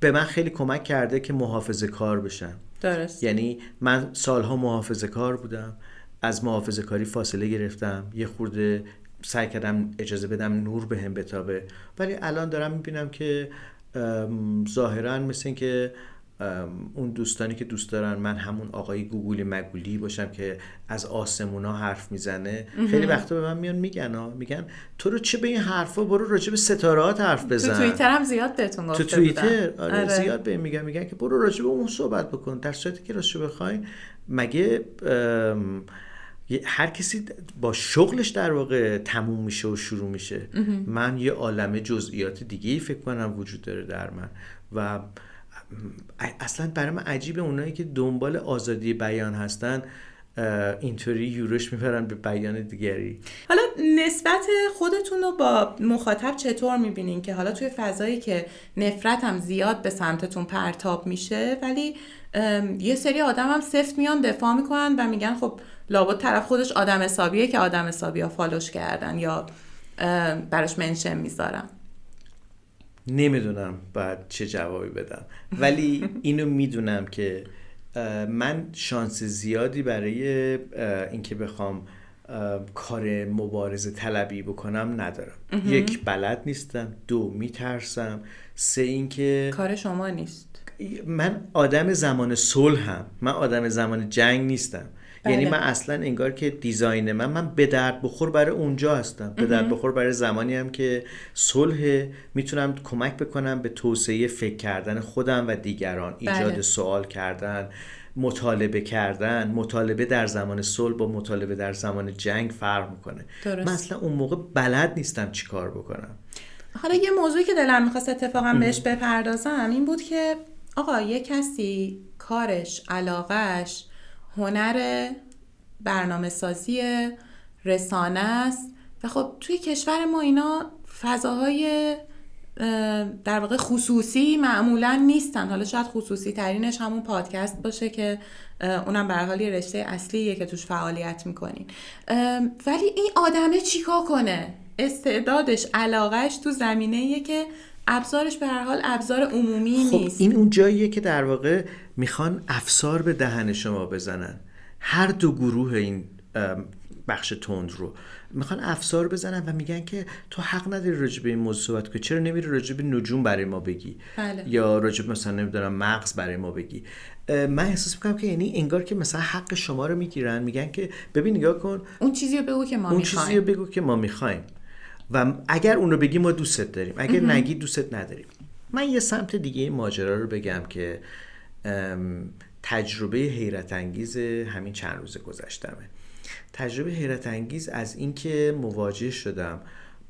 A: به من خیلی کمک کرده که محافظه کار بشم.
B: درست.
A: یعنی من سالها محافظه کار بودم، از محافظه کاری فاصله گرفتم، یه خورده سعی کردم اجازه بدم نور بهم بتابه، ولی الان دارم میبینم که ظاهرا مثل این که اون دوستانی که دوست دارن من همون آقای گوگولی مگولی باشم که از آسمونا حرف میزنه. خیلی وقتا به من میگن تو رو چه به این حرفا، برو راجع به ستاره‌ها حرف بزن.
B: تو توییتر هم زیاد بهتون گفته
A: تو توییتر آره. زیاد بهم میگن که برو راجع به اون صحبت بکن، در صورتی که راستش بخواین مگه هر کسی با شغلش در واقع تموم میشه و شروع میشه. من یه عالمه جزئیات دیگه‌ای فکر کنم وجود داره در من و اصلا برای من عجیبه اونایی که دنبال آزادی بیان هستن اینطوری یورش میبرن به بیان دیگری.
B: حالا نسبت خودتون رو با مخاطب چطور میبینین که حالا توی فضایی که نفرت هم زیاد به سمتتون پرتاب میشه ولی یه سری آدم هم سفت میان دفاع میکنن و میگن خب لابد طرف خودش آدم حسابیه که آدم حسابی ها فالوش کردن یا براش منشن میذارن؟
A: نمیدونم باید چه جوابی بدم، ولی اینو میدونم که من شانس زیادی برای اینکه بخوام کار مبارزه طلبی بکنم ندارم. یک، بلد نیستم، دو، میترسم، سه، اینکه
B: کار شما نیست.
A: من آدم زمان صلحم، من آدم زمان جنگ نیستم. یعنی من اصلا انگار که دیزاین من به درد بخور برای اونجا هستم، به درد بخور برای زمانی هم که صلح، میتونم کمک بکنم به توسعه فکر کردن خودم و دیگران، ایجاد سوال کردن، مطالبه کردن. مطالبه در زمان صلح با مطالبه در زمان جنگ فرق میکنه. من اصلا اون موقع بلد نیستم چی کار بکنم.
B: حالا یه موضوعی که دلم میخواست اتفاقا بهش بپردازم این بود که آقا یه کسی کارش، علاقش، هنر برنامه سازی، رسانه است و خب توی کشور ما اینا فضاهای در واقع خصوصی معمولا نیستن. حالا شاید خصوصی ترینش همون پادکست باشه که اونم به هر حال یه رشته اصلیه که توش فعالیت میکنین، ولی این آدمه چیکار کنه؟ استعدادش، علاقش تو زمینه‌ایه که ابزارش به هر حال ابزار عمومی نیست.
A: این اون جاییه که در واقع میخوان افسار به دهن شما بزنن. هر دو گروه این بخش تند رو میخوان افسار بزنن و میگن که تو حق نداری راجع به این موضوع صحبت کنی، چرا نمیری راجع به نجوم برای ما بگی؟ یا راجع به مثلا نمیدونم مغز برای ما بگی. من احساس میکنم که یعنی انگار که مثلا حق شما رو میگیرن، میگن که ببین نگاه کن
B: اون چیزی رو بگو که ما میخوایم
A: و اگر اون رو بگی ما دوستت داریم، اگر نگی دوستت نداریم. من یه سمت دیگه ماجرا رو بگم که تجربه حیرت انگیز همین چند روز گذشتمه. تجربه حیرت انگیز از این که مواجه شدم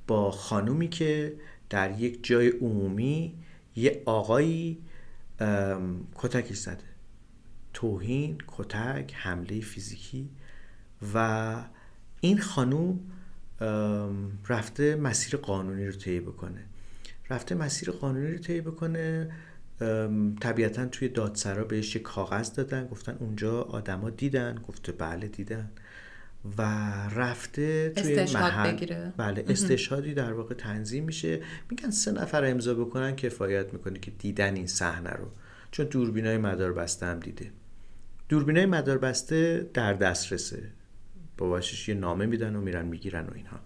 A: با خانومی که در یک جای عمومی یه آقایی کتکش زده. توهین، کتک، حمله فیزیکی و این خانوم رفته مسیر قانونی رو طی بکنه. طبیعتاً توی دادسرا بهش یه کاغذ دادن، گفتن اونجا آدما دیدن، گفته بله دیدن و رفته توی محل
B: بگیره.
A: بله استشهادی در واقع تنظیم میشه، میگن 3 نفر امضا بکنن کفایت میکنه که دیدن این صحنه رو، چون دوربینای مداربسته هم دیده. دوربینای مداربسته در دسترسه، باباشش یه نامه میدن و میرن میگیرن و اینها.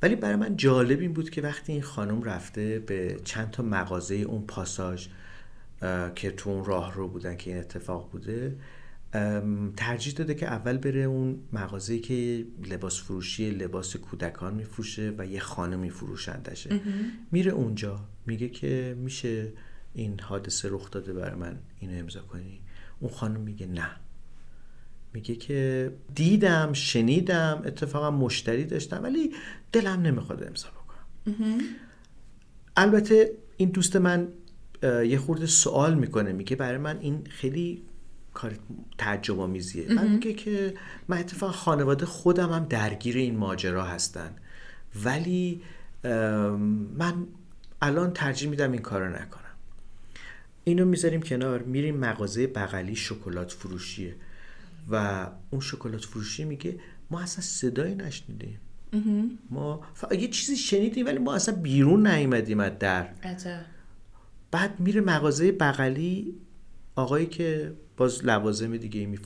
A: ولی برای من جالب این بود که وقتی این خانم رفته به چند تا مغازه اون پاساژ که تو اون راه رو بودن که این اتفاق بوده، ترجیح داده که اول بره اون مغازه‌ای که لباس فروشی لباس کودکان میفروشه و یه خانمی فروشندشه. میره اونجا میگه که میشه این حادثه رخ داده برای من اینو امضا کنی؟ اون خانم میگه نه. میگه که دیدم، شنیدم، اتفاقا مشتری داشتم ولی دلم نمیخواد امضا بکنم. البته این دوست من یه خورده سوال میکنه، میگه برای من این خیلی کار تعجب آمیزیه. من میگه که من اتفاقا خانواده خودم هم درگیر این ماجرا هستن ولی من الان ترجیح میدم این کارو نکنم. اینو میذاریم کنار، میریم مغازه بغلی شکلات فروشیه و اون شکلات فروشی میگه ما اصلا صدایی نشنیدیم، ما یه چیزی شنیدیم ولی ما اصلا بیرون نیومدیم از در. بعد میره مغازه بغلی، آقایی که باز لوازم دیگه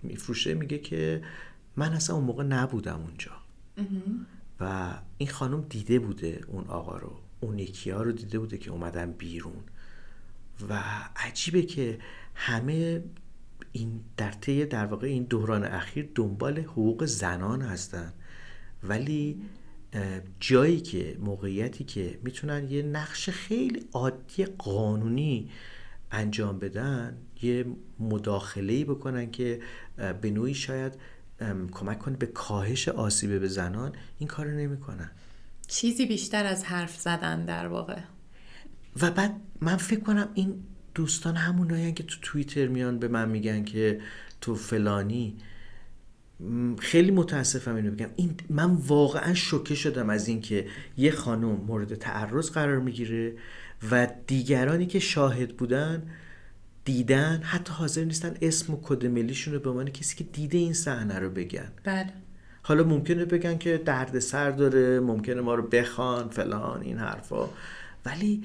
A: میفروشه میگه که من اصلا اون موقع نبودم اونجا. و این خانم دیده بوده اون آقا رو، اون یکی ها رو دیده بوده که اومدن بیرون. و عجیبه که همه این در واقع این دوران اخیر دنبال حقوق زنان هستن ولی جایی که موقعیتی که میتونن یه نقش خیلی عادی قانونی انجام بدن، یه مداخله‌ای بکنن که به نوعی شاید کمک کنه به کاهش آسیب به زنان، این کارو نمیکنن.
B: چیزی بیشتر از حرف زدن در واقع. و
A: بعد من فکر کنم این دوستان همونایی که تو توییتر میان به من میگن که تو فلانی. خیلی متاسفم اینو بگم، من واقعا شوکه شدم از این که یه خانم مورد تعرض قرار میگیره و دیگرانی که شاهد بودن دیدن حتی حاضر نیستن اسم و کد ملیشون رو به عنوان کسی که دیده این صحنه رو بگن.
B: بله.
A: حالا ممکنه بگن که درد سر داره، ممکنه ما رو بخوان فلان این حرفا، ولی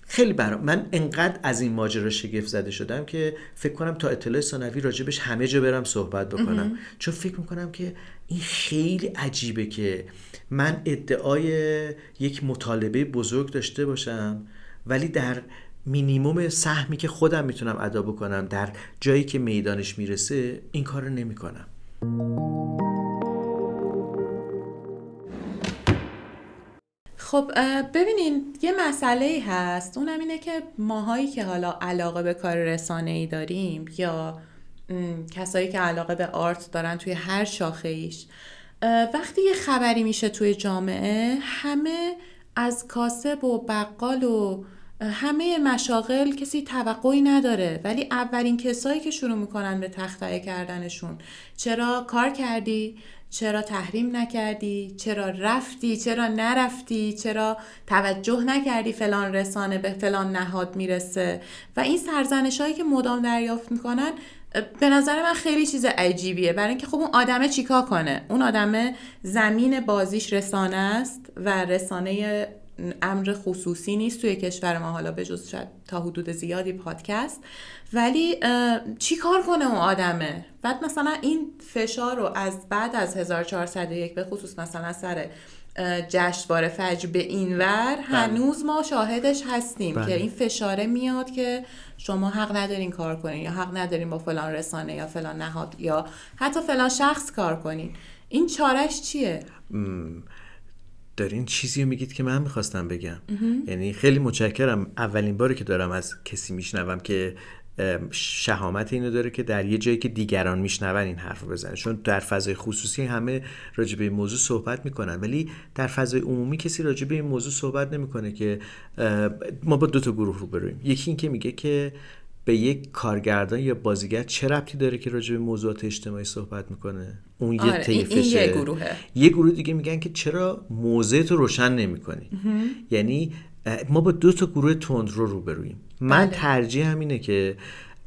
A: خیلی من انقدر از این ماجرا شگفت زده شدم که فکر کنم تا اطلاع ثانوی راجبش همه جا برم صحبت بکنم. چون فکر میکنم که این خیلی عجیبه که من ادعای یک مطالبه بزرگ داشته باشم ولی در مینیموم سهمی که خودم میتونم ادا بکنم در جایی که میدانش میرسه این کار رو نمی کنم.
B: خب ببینین یه مسئله هست، اونم اینه که ماهایی که حالا علاقه به کار رسانه‌ای داریم یا کسایی که علاقه به آرت دارن توی هر شاخه‌ایش، وقتی یه خبری میشه توی جامعه همه از کاسب و بقال و همه مشاغل کسی توقعی نداره، ولی اولین کسایی که شروع میکنن به تخطئه کردنشون چرا کار کردی؟ چرا تحریم نکردی؟ چرا رفتی؟ چرا نرفتی؟ چرا توجه نکردی فلان رسانه به فلان نهاد میرسه؟ و این سرزنش هایی که مدام دریافت میکنن به نظر من خیلی چیز عجیبیه، برای اینکه خب اون آدمه چیکار کنه؟ اون آدمه زمین بازیش رسانه است و رسانه امر خصوصی نیست توی کشور ما، حالا به جز شاید تا حدود زیادی پادکست، ولی چی کار کنه اون آدمه؟ بعد مثلا این فشار رو از بعد از 1401 به خصوص مثلا سر جشنواره فجر به این ور هنوز ما شاهدش هستیم که این فشاره میاد که شما حق ندارین کار کنین یا حق ندارین با فلان رسانه یا فلان نهاد یا حتی فلان شخص کار کنین. این چارش چیه؟
A: دارین چیزی رو میگید که من میخواستم بگم. یعنی خیلی متشکرم، اولین باری که دارم از کسی میشنوم که شهامت اینو داره که در یه جایی که دیگران میشنون این حرف رو بزنه، چون در فضای خصوصی همه راجع به این موضوع صحبت میکنن ولی در فضای عمومی کسی راجع به این موضوع صحبت نمیکنه که ما با دو تا گروه روبرویم. یکی این که میگه که به یک کارگردان یا بازیگر چه ربطی داره که راجع به موضوعات اجتماعی صحبت میکنه، اون یه طیفشه.
B: یه گروهه.
A: یه گروه دیگه میگن که چرا موضوعت رو روشن نمیکنی. یعنی ما با دو تا گروه تندرو روبرویم. من ترجیحم اینه که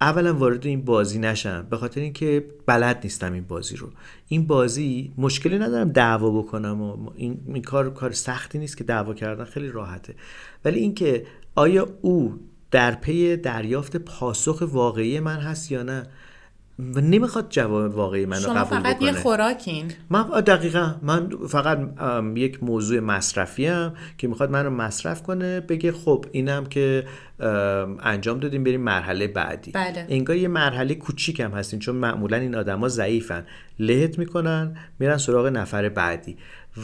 A: اولا وارد این بازی نشم، به خاطر اینکه بلد نیستم این بازی رو. این بازی مشکلی ندارم دعوا بکنم و این کار سختی نیست که دعوا کردن خیلی راحته، ولی اینکه آیا او در پی دریافت پاسخ واقعی من هست یا نه و نمیخواد جواب واقعی منو قبول بکنه.
B: شما فقط یه خوراکین.
A: دقیقاً من فقط یک موضوع مصرفی ام که میخواد منو مصرف کنه، بگه خب اینم که انجام دادیم بریم مرحله بعدی.
B: بله.
A: انگار یه مرحله کوچیک هم هستین، چون معمولا این آدما ضعیفن، لهت میکنن میرن سراغ نفر بعدی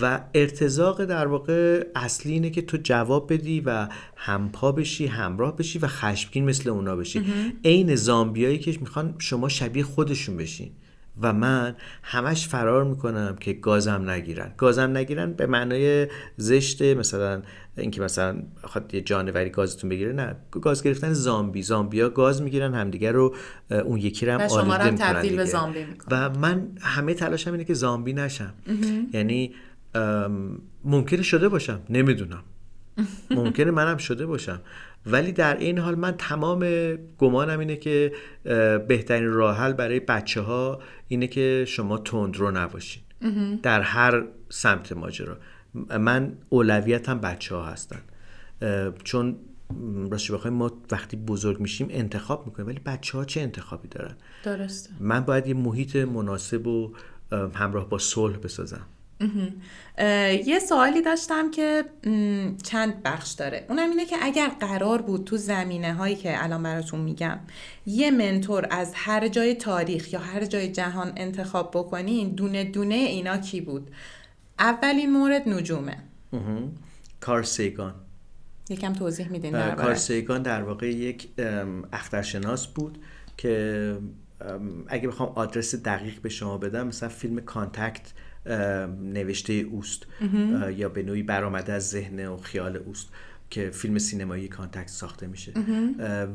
A: و ارتزاق در واقع اصلی اینه که تو جواب بدی و همپا بشی، همراه بشی و خشمگین مثل اونا بشی. عین زامبیایی که میخوان شما شبیه خودشون بشین و من همش فرار میکنم که گازم نگیرن به معنای زشت، مثلا اینکه مثلا خاطر یه جانوری گازتون بگیره، نه، گاز گرفتن زامبیا گاز میگیرن همدیگه رو، اون یکی رو هم آلوده میکنن
B: تبدیل به زامبی میکنن
A: و من همه تلاشم اینه که زامبی نشم. یعنی ممکنه شده باشم، نمیدونم، ممکنه منم شده باشم، ولی در این حال من تمام گمانم اینه که بهترین راه حل برای بچه‌ها اینه که شما تندرو نباشین در هر سمت ماجرا. من اولویتم بچه‌ها هستن، چون راستش بخوایم ما وقتی بزرگ میشیم انتخاب میکنیم، ولی بچه‌ها چه انتخابی دارن؟
B: درسته.
A: من باید یه محیط مناسب و همراه با صلح بسازم.
B: یه سوالی داشتم که چند بخش داره. اونم اینه که اگر قرار بود تو زمینه هایی که الان براتون میگم یه منتور از هر جای تاریخ یا هر جای جهان انتخاب بکنین، دونه دونه اینا کی بود؟ اولین مورد نجومه.
A: کارل سیگان.
B: یکم توضیح میدین دربارش؟
A: کارل سیگان در واقع یک اخترشناس بود که اگه بخوام آدرس دقیق به شما بدم، مثلا فیلم کانتکت نوشته اوست یا به نوعی برآمده از ذهن و خیال اوست که فیلم سینمایی کانتکت ساخته میشه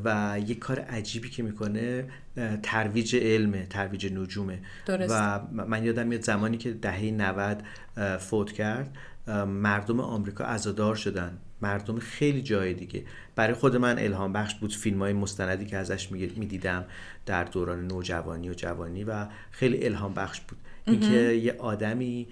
A: و یک کار عجیبی که میکنه ترویج علمه، ترویج نجومه.
B: درست.
A: و من یادم میاد زمانی که دهه 90 فوت کرد، مردم آمریکا عزادار شدن، مردم خیلی جای دیگه. برای خود من الهام بخش بود فیلم‌های مستندی که ازش میدیدم در دوران نوجوانی و جوانی و خیلی الهام بخش بود اینکه یه آدمی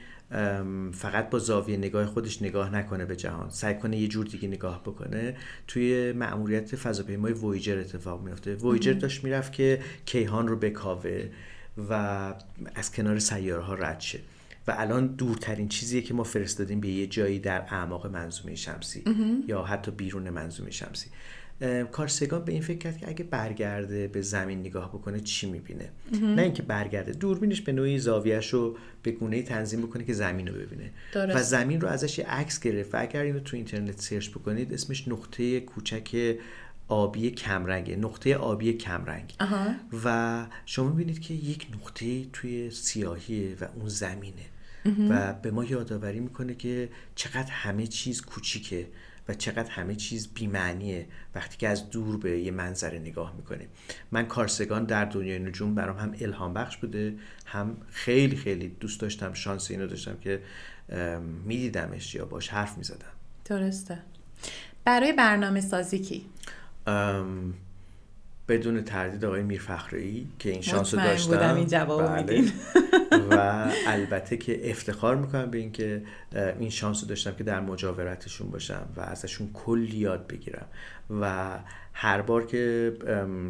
A: فقط با زاویه نگاه خودش نگاه نکنه به جهان، سعی کنه یه جور دیگه نگاه بکنه. توی مأموریت فضاپیمای وویجر اتفاق میفته. وویجر داشت میرفت که کیهان رو بکاوه و از کنار سیاره ها رد شه و الان دورترین چیزیه که ما فرستادیم به یه جایی در اعماق منظومه شمسی یا حتی بیرون منظومه شمسی. کارل سیگان به این فکر کرد که اگه برگرده به زمین نگاه بکنه چی میبینه، نه اینکه برگرده دوربینش به نوعی زاویه‌اش رو به گونه‌ای تنظیم بکنه که زمین رو ببینه.
B: درست.
A: و زمین رو ازش یه عکس گرفت و اگر اینو تو اینترنت سرچ بکنید اسمش نقطه کوچک آبی کمرنگه، نقطه آبی کمرنگ. و شما میبینید که یک نقطه توی سیاهیه و اون زمینه و به ما یادآوری میکنه که چقدر همه چیز کوچیکه و چقدر همه چیز بی‌معنیه وقتی که از دور به یه منظره نگاه میکنیم. من کارل سیگان در دنیای نجوم برام هم الهام بخش بوده، هم خیلی خیلی دوست داشتم، شانس اینو داشتم که میدیدمش یا باش حرف میزدم.
B: درسته. برای برنامه سازی کی؟
A: بدون تردید آقای میرفخرایی که این شانس رو داشتم.
B: مطمئن بودم این جواب میدین.
A: و البته که افتخار میکنم به این که این شانس رو داشتم که در مجاورتشون باشم و ازشون کلی یاد بگیرم و هر بار که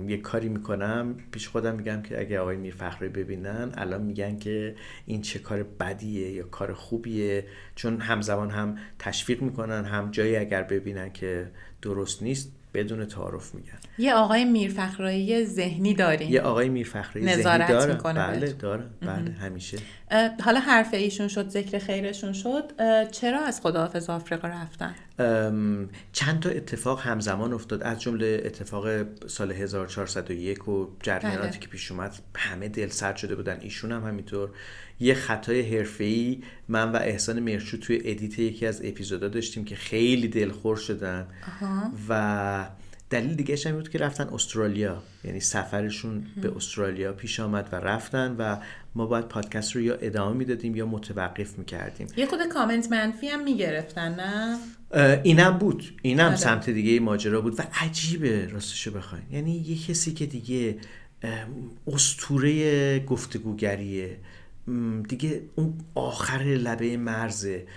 A: یک کاری میکنم پیش خودم میگم که اگه آقای میرفخرایی ببینن الان میگن که این چه کار بدیه یا کار خوبیه، چون همزمان هم تشویق میکنن هم جایی اگر ببینن که درست نیست بدون تعارف میگن.
B: یه آقای میرفخرایی ذهنی دارین؟
A: یه آقای میرفخرایی ذهنی دارم. بله دارم. بله همیشه.
B: حالا حرف ایشون شد، ذکر خیرشون شد، چرا از خداحافظ آفریقا رفتن؟
A: چند تا اتفاق همزمان افتاد، از جمله اتفاق سال 1401 و جریاناتی که پیش اومد همه دل سرد شده بودن، ایشون هم همینطور. یه خطای حرفه‌ای من و احسان مرچو توی ادیت یکی از اپیزودا داشتیم که خیلی دلخور شدن و دلیل دیگه‌ش هم بود که رفتن استرالیا، یعنی سفرشون به استرالیا پیش آمد و رفتن و ما باید پادکست رو یا ادامه میدادیم یا متوقف میکردیم.
B: یه خود کامنت منفی هم میگرفتن نه؟
A: اینم بود، اینم سمت دیگه ماجرا بود و عجیبه راستشو بخواین، یعنی یه کسی که دیگه اسطوره گفتگوگریه دیگه، اون آخر لبه مرزه،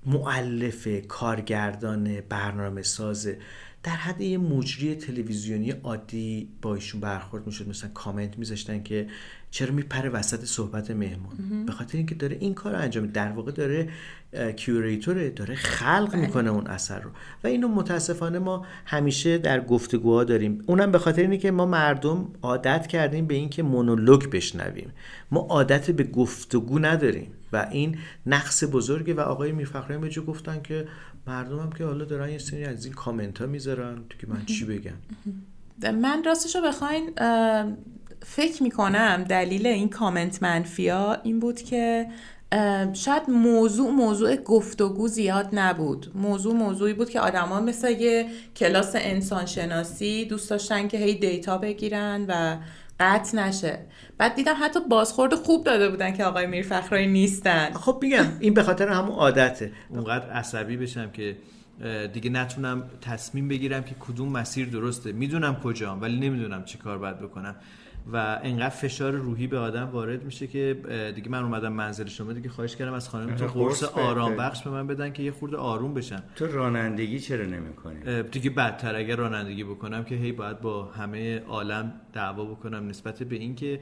A: مؤلف، کارگردان، برنامه سازه، در حد یه مجری تلویزیونی عادی با ایشون برخورد میشد، مثلا کامنت میذاشتن که چرا میپره وسط صحبت مهمون، به خاطر اینکه داره این کار رو انجام میده، در واقع داره کیوریتوره، داره خلق میکنه اون اثر رو. و اینو متاسفانه ما همیشه در گفتگوها داریم، اونم به خاطر اینه که ما مردم عادت کردیم به این که مونولوگ بشنویم، ما عادت به گفتگو نداریم و این نقص بزرگه. و آقای میرفخرایی جو گفتن که مردم هم که حالا دارن یه سری از این کامنت ها میذارن تو که من چی بگم.
B: من راستشو بخواین فکر میکنم دلیل این کامنت منفیا این بود که شاید موضوع گفتگو زیاد نبود. موضوعی بود که آدما مثل یه کلاس انسانشناسی دوست داشتن که هی دیتا بگیرن و قطع نشه. بعد دیدم حتی بازخورد خوب داده بودن که آقای میرفخرایی نیستن.
A: خب میگم این به خاطر همون عادته، اونقدر عصبی بشم که دیگه نتونم تصمیم بگیرم که کدوم مسیر درسته. میدونم کجام ولی نمیدونم چی کار باید بکنم و انقدر فشار روحی به آدم وارد میشه که دیگه من اومدم منزل شما، دیگه خواهش کردم از خانمتون قرص آرام بخش به من بدن که یه خورده آروم بشم.
I: تو رانندگی چرا نمی‌کنی؟
A: دیگه بدتر اگر رانندگی بکنم که هی باید با همه عالم دعوا بکنم نسبت به این که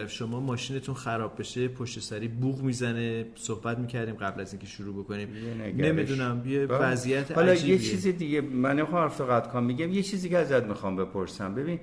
A: شما ماشینتون خراب بشه پشت سری بوق میزنه. صحبت میکردیم قبل از اینکه شروع بکنیم، نمیدونم یه وضعیت
I: حالا
A: عجیبیه.
I: یه چیز دیگه من نمیخوام حرف قطع کنم، میگم یه چیزی که ازت میخوام بپرسم. ببین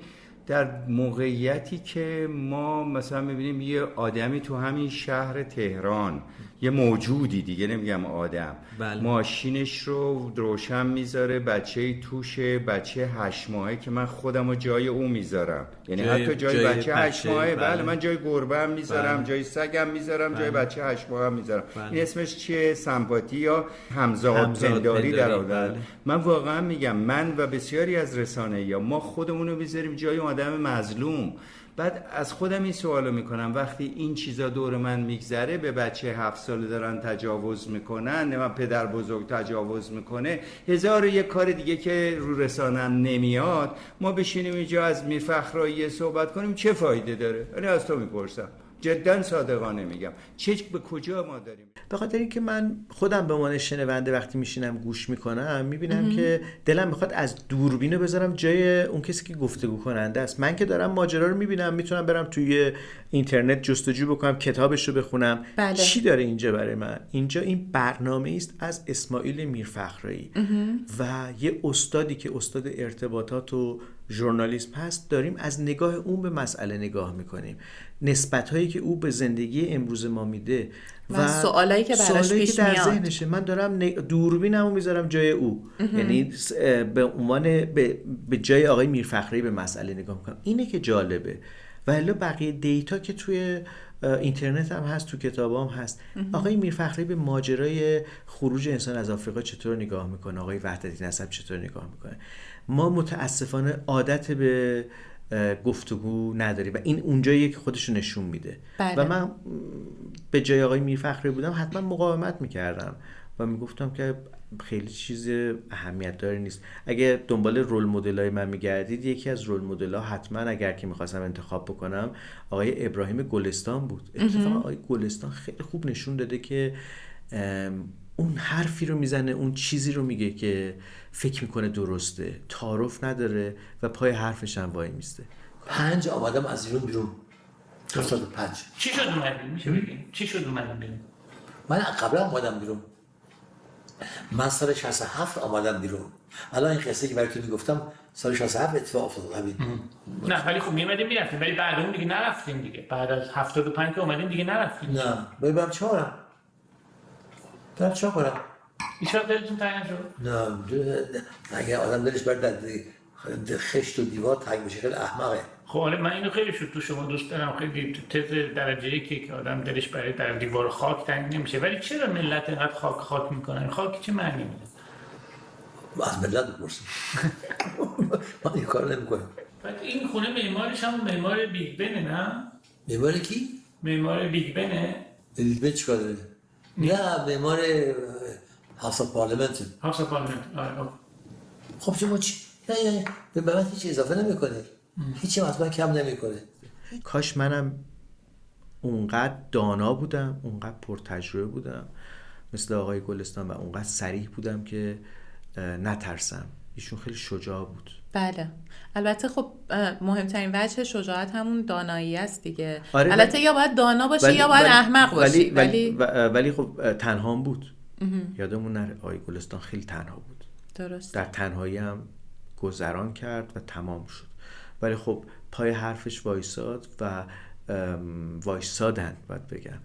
I: در موقعیتی که ما مثلا میبینیم یه آدمی تو همین شهر تهران، یه موجودی دیگه نمیگم آدم، ماشینش رو روشن میذاره، بچه‌ای توشه، بچه 8 ماهه که من خودم رو جای او میذارم، یعنی حتی جای بچه 8 ماهه. بله من جای گربه هم میذارم، جای سگم میذارم، جای بچه 8 ماهه هم میذارم. این اسمش چیه؟ سمپاتی یا همزاد پنداری در آدم. من واقعا میگم من و بسیاری از رسانه‌ها ما خودمون رو میذاریم جای آدم مظلوم. بعد از خودم این سوالو میکنم وقتی این چیزا دور من میگذره، به بچه 7 ساله دارن تجاوز میکنن، نه من پدر بزرگ تجاوز میکنه، هزار و یک کار دیگه که رو رسانم نمیاد، ما بشینیم اینجا از میرفخرایی صحبت کنیم چه فایده داره؟ یعنی از تو میپرسم، جدا صادقانه میگم، به کجا ما داریم؟
A: به خاطر اینکه من خودم به عنوان شنونده وقتی میشینم گوش میکنم میبینم که دلم میخواد از دوربینو بذارم جای اون کسی که گفتگو کننده است. من که دارم ماجرا رو میبینم، میتونم برم توی اینترنت جستجو بکنم، کتابش رو بخونم. چی داره اینجا برای من؟ اینجا این برنامه است از اسماعیل میرفخرایی و یه استادی که استاد ارتباطات و ژورنالیسم هست، داریم از نگاه اون به مسئله نگاه میکنیم، نسبت‌هایی که او به زندگی امروز ما میده
B: و سوالایی که براش پیش
A: در
B: میاد.
A: ذهنشه. من دارم دوربینمو میذارم جای او، یعنی به عنوان به جای آقای میرفخرایی به مسئله نگاه میکنم. اینه که جالبه. و الا بقیه دیتا که توی اینترنت هم هست، تو کتابام هست. آقای میرفخرایی به ماجرای خروج انسان از آفریقا چطور نگاه میکنه، آقای وحدتی نسب چطور نگاه میکنه. ما متاسفانه عادت به گفتگو نداری و این اونجاییه که خودشو نشون میده. و من به جای آقای میرفخرایی بودم حتما مقاومت میکردم و میگفتم که خیلی چیز اهمیت داره نیست. اگه دنبال رول مدلای من میگردید، یکی از رول مدل‌ها حتما اگر که میخواستم انتخاب بکنم آقای ابراهیم گلستان بود. اتفاقا آقای گلستان خیلی خوب نشون داده که اون حرفی رو میزنه، اون چیزی رو میگه که فکر میکنه درسته، تعارف نداره و پای حرفش هم وای میسته.
J: 5 آمدم از ایران بیرون. 2005
K: چی شد اومدی؟ میشه بگیم چی شد اومدی بیرون؟
J: من قبلا آمدم بیرون. من سال 67 آمدم بیرون. الان این قصه که براتون میگفتم سال 67 اتفاق افتاد همین.
K: نه ولی خب میومدیم میرفتیم، ولی بعد اون دیگه نرفتیم دیگه. بعد از 75 که اومدیم دیگه نرفتیم.
J: نه برم چهارم. برم چهار کنم.
K: هیچ وقت دلتون تنگ نشد؟
J: نه اگه آدم دلش برد در خشت و دیوار تنگ بشه خیلی احمقه.
K: خب حالا من اینو خیلی شد تو شما دوست دارم، خیلی تو تز درجه‌ای که آدم دلش برای در دیوار خاک تنگ نمیشه، ولی چرا ملت اینقدر خاک میکنن؟ خاک چه معنی میده؟
J: از ملت بپرسیم. من این کار نمیکنم.
K: بعد این خونه معمارش هم معمار بیگ بنه نه؟
J: معمار کی؟
K: معمار بیگ بنه.
J: بیگ بن چیکار داره؟ نه معمار هاوس پارلمنت.
K: هاوس پارلمنت.
J: خب شما چی؟ نه به من هیچ اضافه نمیکنه. هیچی از من کم نمیکنه.
A: کاش منم اونقدر دانا بودم، اونقدر پرتجربه بودم مثل آقای گلستان و اونقدر صریح بودم که نترسم. ایشون خیلی شجاع بود.
B: بله البته خب مهمترین وجه شجاعت همون دانایی است دیگه.
A: آره
B: البته یا باید دانا باشی یا باید احمق باشی.
A: ولی خب تنها بود. یادمون نره آقای گلستان خیلی تنها بود.
B: درست.
A: در تنهایی هم گذران کرد و تمام شد. ولی خب پای حرفش وایساد و وایسادن باید بگم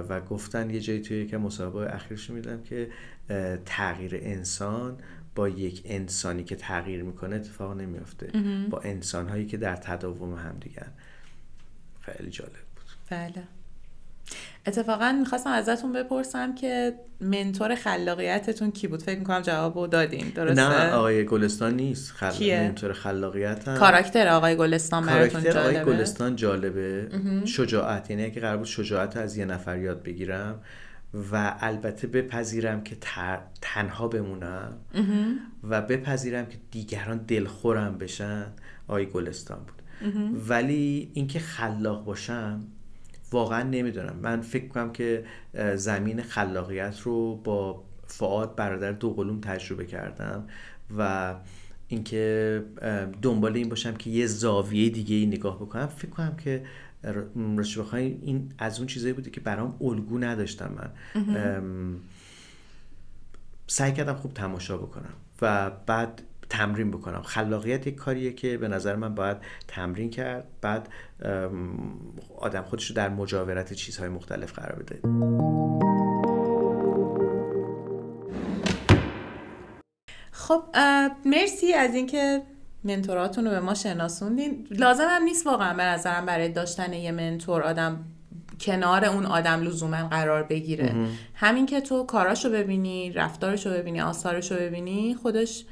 A: و گفتن یه جایی توی یک مسابقه اخیرش میدم که تغییر انسان با یک انسانی که تغییر میکنه اتفاق نمیافته، با انسانهایی که در تداوم هم دیگن. خیلی جالب بود.
B: بله اتفاقا میخواستم ازتون بپرسم که منتور خلاقیتتون کی بود؟ فکر میکنم جوابو دادین درسته؟
A: نه آقای گلستان نیست. منتور خلاقیت هم
B: کاراکتر آقای گلستان براتون جالبه؟
A: آقای گلستان جالبه. شجاعت، یعنی اگه قرار بود شجاعت از یه نفر یاد بگیرم و البته بپذیرم که تنها بمونم و بپذیرم که دیگران دلخورم بشن، آقای گلستان بود. ولی اینکه خلاق باشم واقعا نمیدونم. من فکر کنم که زمین خلاقیت رو با فؤاد برادر دوقلوم تجربه کردم و اینکه دنبال این باشم که یه زاویه دیگه ای نگاه بکنم. فکر کنم که راستش بخواین این از اون چیزایی بوده که برام الگو نداشتم. من سعی کردم خوب تماشا بکنم و بعد تمرین بکنم. خلاقیت یک کاریه که به نظر من باید تمرین کرد، بعد آدم خودش رو در مجاورت چیزهای مختلف قرار بده.
B: خب مرسی از اینکه منتوراتون رو به ما شناسوندین. لازم هم نیست واقعا به نظرم برای داشتن یه منتور آدم کنار اون آدم لزوما قرار بگیره. همین که تو کاراشو ببینی، رفتارشو ببینی، آثارشو ببینی، خودش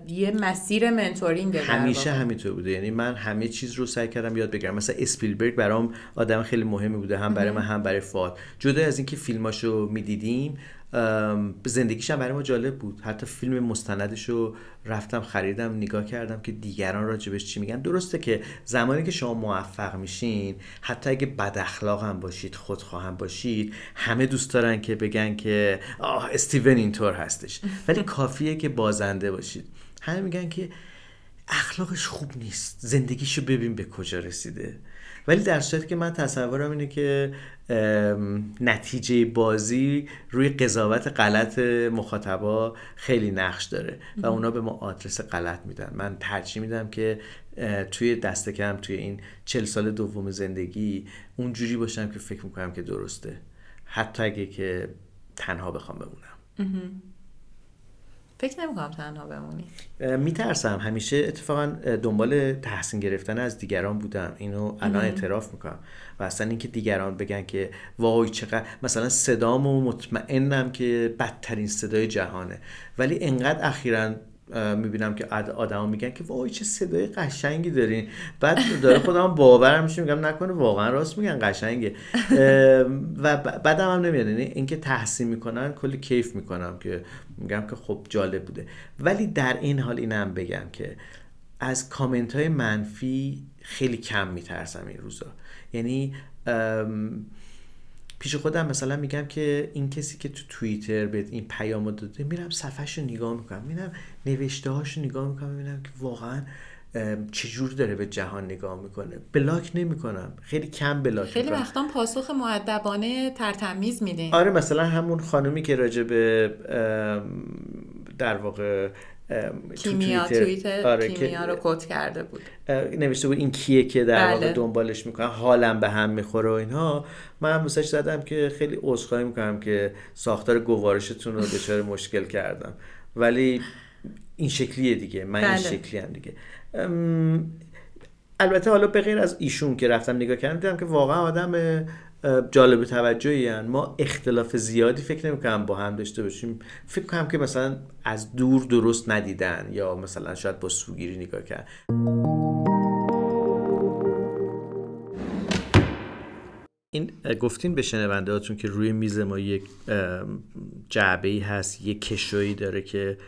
B: یه مسیر منتورینگه.
A: همیشه همینطور بوده. یعنی من همه چیز رو سعی کردم یاد بگیرم. مثلا اسپیلبرگ برام آدم خیلی مهمی بوده، هم برای من هم برای فؤاد. جدا از اینکه فیلماشو میدیدیم، زندگیش هم برای ما جالب بود. حتی فیلم مستندشو رفتم خریدم، نگاه کردم که دیگران راجبش چی میگن. درسته که زمانی که شما موفق میشین، حتی اگه بد اخلاق هم باشید، خودخواه هم باشید، همه دوست دارن که بگن که استیون اینطور هستش، ولی کافیه که بازنده باشید. همه میگن که اخلاقش خوب نیست، زندگیشو ببین به کجا رسیده. ولی در صورتی که من تصورم اینه که نتیجه بازی روی قضاوت غلط مخاطبا خیلی نقش داره و اونا به ما آدرس غلط میدن. من ترجیح میدم که توی دست کم توی این 40 سال دوم زندگی اونجوری باشم که فکر میکنم که درسته، حتی اگه که تنها بخوام بمونم.
B: فکر نمی‌کنم تنها بمونی.
A: میترسم. همیشه اتفاقا دنبال تحسین گرفتن از دیگران بودم. اینو الان اعتراف میکنم. و اصلا اینکه دیگران بگن که وای چقدر مثلا صدامو مطمئنم که بدترین صدای جهانه، ولی انقدر اخیراً میبینم که آدما میگن که وای چه صدای قشنگی دارین، بعد داره خودم باورم میشه، میگم نکنه واقعا راست میگن قشنگه. و بعدم هم نمیاد. یعنی اینکه تحسین میکنن کلی کیف میکنم که میگم که خب جالب بوده. ولی در این حال اینم بگم که از کامنت های منفی خیلی کم میترسم این روزا. یعنی پیش خودم مثلا میگم که این کسی که تو توییتر به این پیامو داده، میرم صفحه‌شو نگاه میکنم، میرم نوشته‌هاشو نگاه میکنم، میبینم که واقعا چجور داره به جهان نگاه میکنه. بلاک نمیکنم، خیلی کم بلاک
B: خیلی
A: میکنم.
B: وقتا پاسخ مؤدبانه ترتمیز میدین.
A: آره مثلا همون خانومی که راجع به در واقع
B: توییتر آره کیمیا رو کد کرده بود،
A: نوشته بود این کیه که در واقع دنبالش میکنم، حالم به هم میخوره و اینها. من موسش زدم که خیلی عذرخواهی میکنم که ساختار گوارشتون رو دچار مشکل کردم، ولی این شکلیه دیگه، من این شکلی هم دیگه. البته حالا به غیر از ایشون که رفتم نگاه کردم دیدم که واقعا آدم جالب توجهی هن. ما اختلاف زیادی فکر نمی‌کنم با هم داشته باشیم. فکر کنم که مثلا از دور درست ندیدن یا مثلا شاید با سوگیری نگاه کرد. این گفتین به شنونده هاتون که روی میز ما یک جعبه‌ای هست، یک کشویی داره که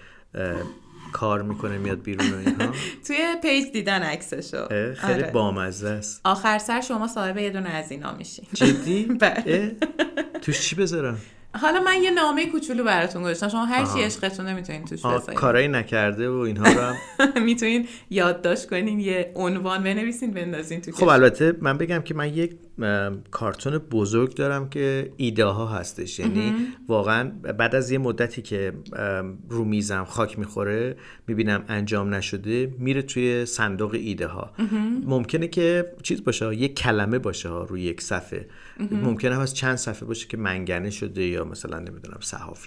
A: کار میکنه میاد بیرون و اینها.
B: توی پیج دیدن عکسشو.
A: خیلی بامزه است.
B: آخر سر شما صاحب یه دونه از اینا میشین.
A: جدی؟ توش چی بذارم؟
B: حالا من یه نامه کوچولو براتون گذاشتم، شما هر چی عشقتونه میتونین توش بذارین.
A: کارایی نکرده و اینها رو هم
B: میتونین یادداشت کنین، یه عنوان بنویسین بندازین تو.
A: خب البته من بگم که من یک کارتون بزرگ دارم که ایده ها هستش، یعنی واقعا بعد از یه مدتی که رو میزم خاک میخوره میبینم انجام نشده میره توی صندوق ایده ها. ممکنه که چیز باشه، یک کلمه باشه روی یک صفحه، ممکنه هم از چند صفحه باشه که منگنه شده یا مثلا نمیدونم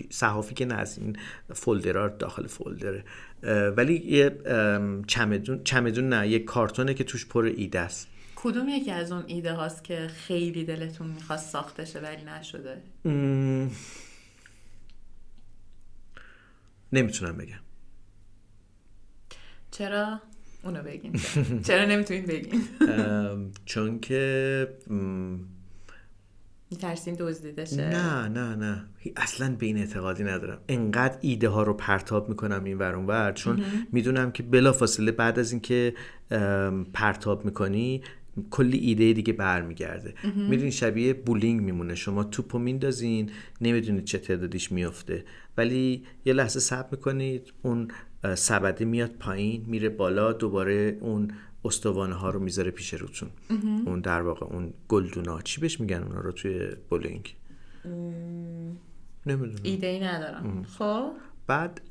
A: صحافی که نه، از این فولدرها داخل فولدره، ولی یه چمدون نه، یک کارتونه که توش پر ایده است.
B: کدوم یکی از اون ایده هاست که خیلی دلتون میخواست ساخته شه ولی نشده؟
A: نمیتونم بگم.
B: چرا؟ اونو بگین. چرا نمیتونین بگین؟
A: چون که
B: میترسیم دزدیده شه؟
A: نه اصلا به این اعتقادی ندارم. انقدر ایده ها رو پرتاب میکنم این ور اون ور، چون میدونم که بلافاصله بعد از این که پرتاب میکنی کلی ایده دیگه برمیگرده. میدونی شبیه بولینگ میمونه، شما توپو میندازین نمیدونید چه تعدادیش میفته، ولی یه لحظه صبر میکنید اون سبده میاد پایین میره بالا، دوباره اون استوانه ها رو میذاره پیش روتون. اون در واقع اون گلدونا چی بهش میگن اونا رو توی بولینگ؟ نمیدونم،
B: ایده ای ندارم. خب
A: بعد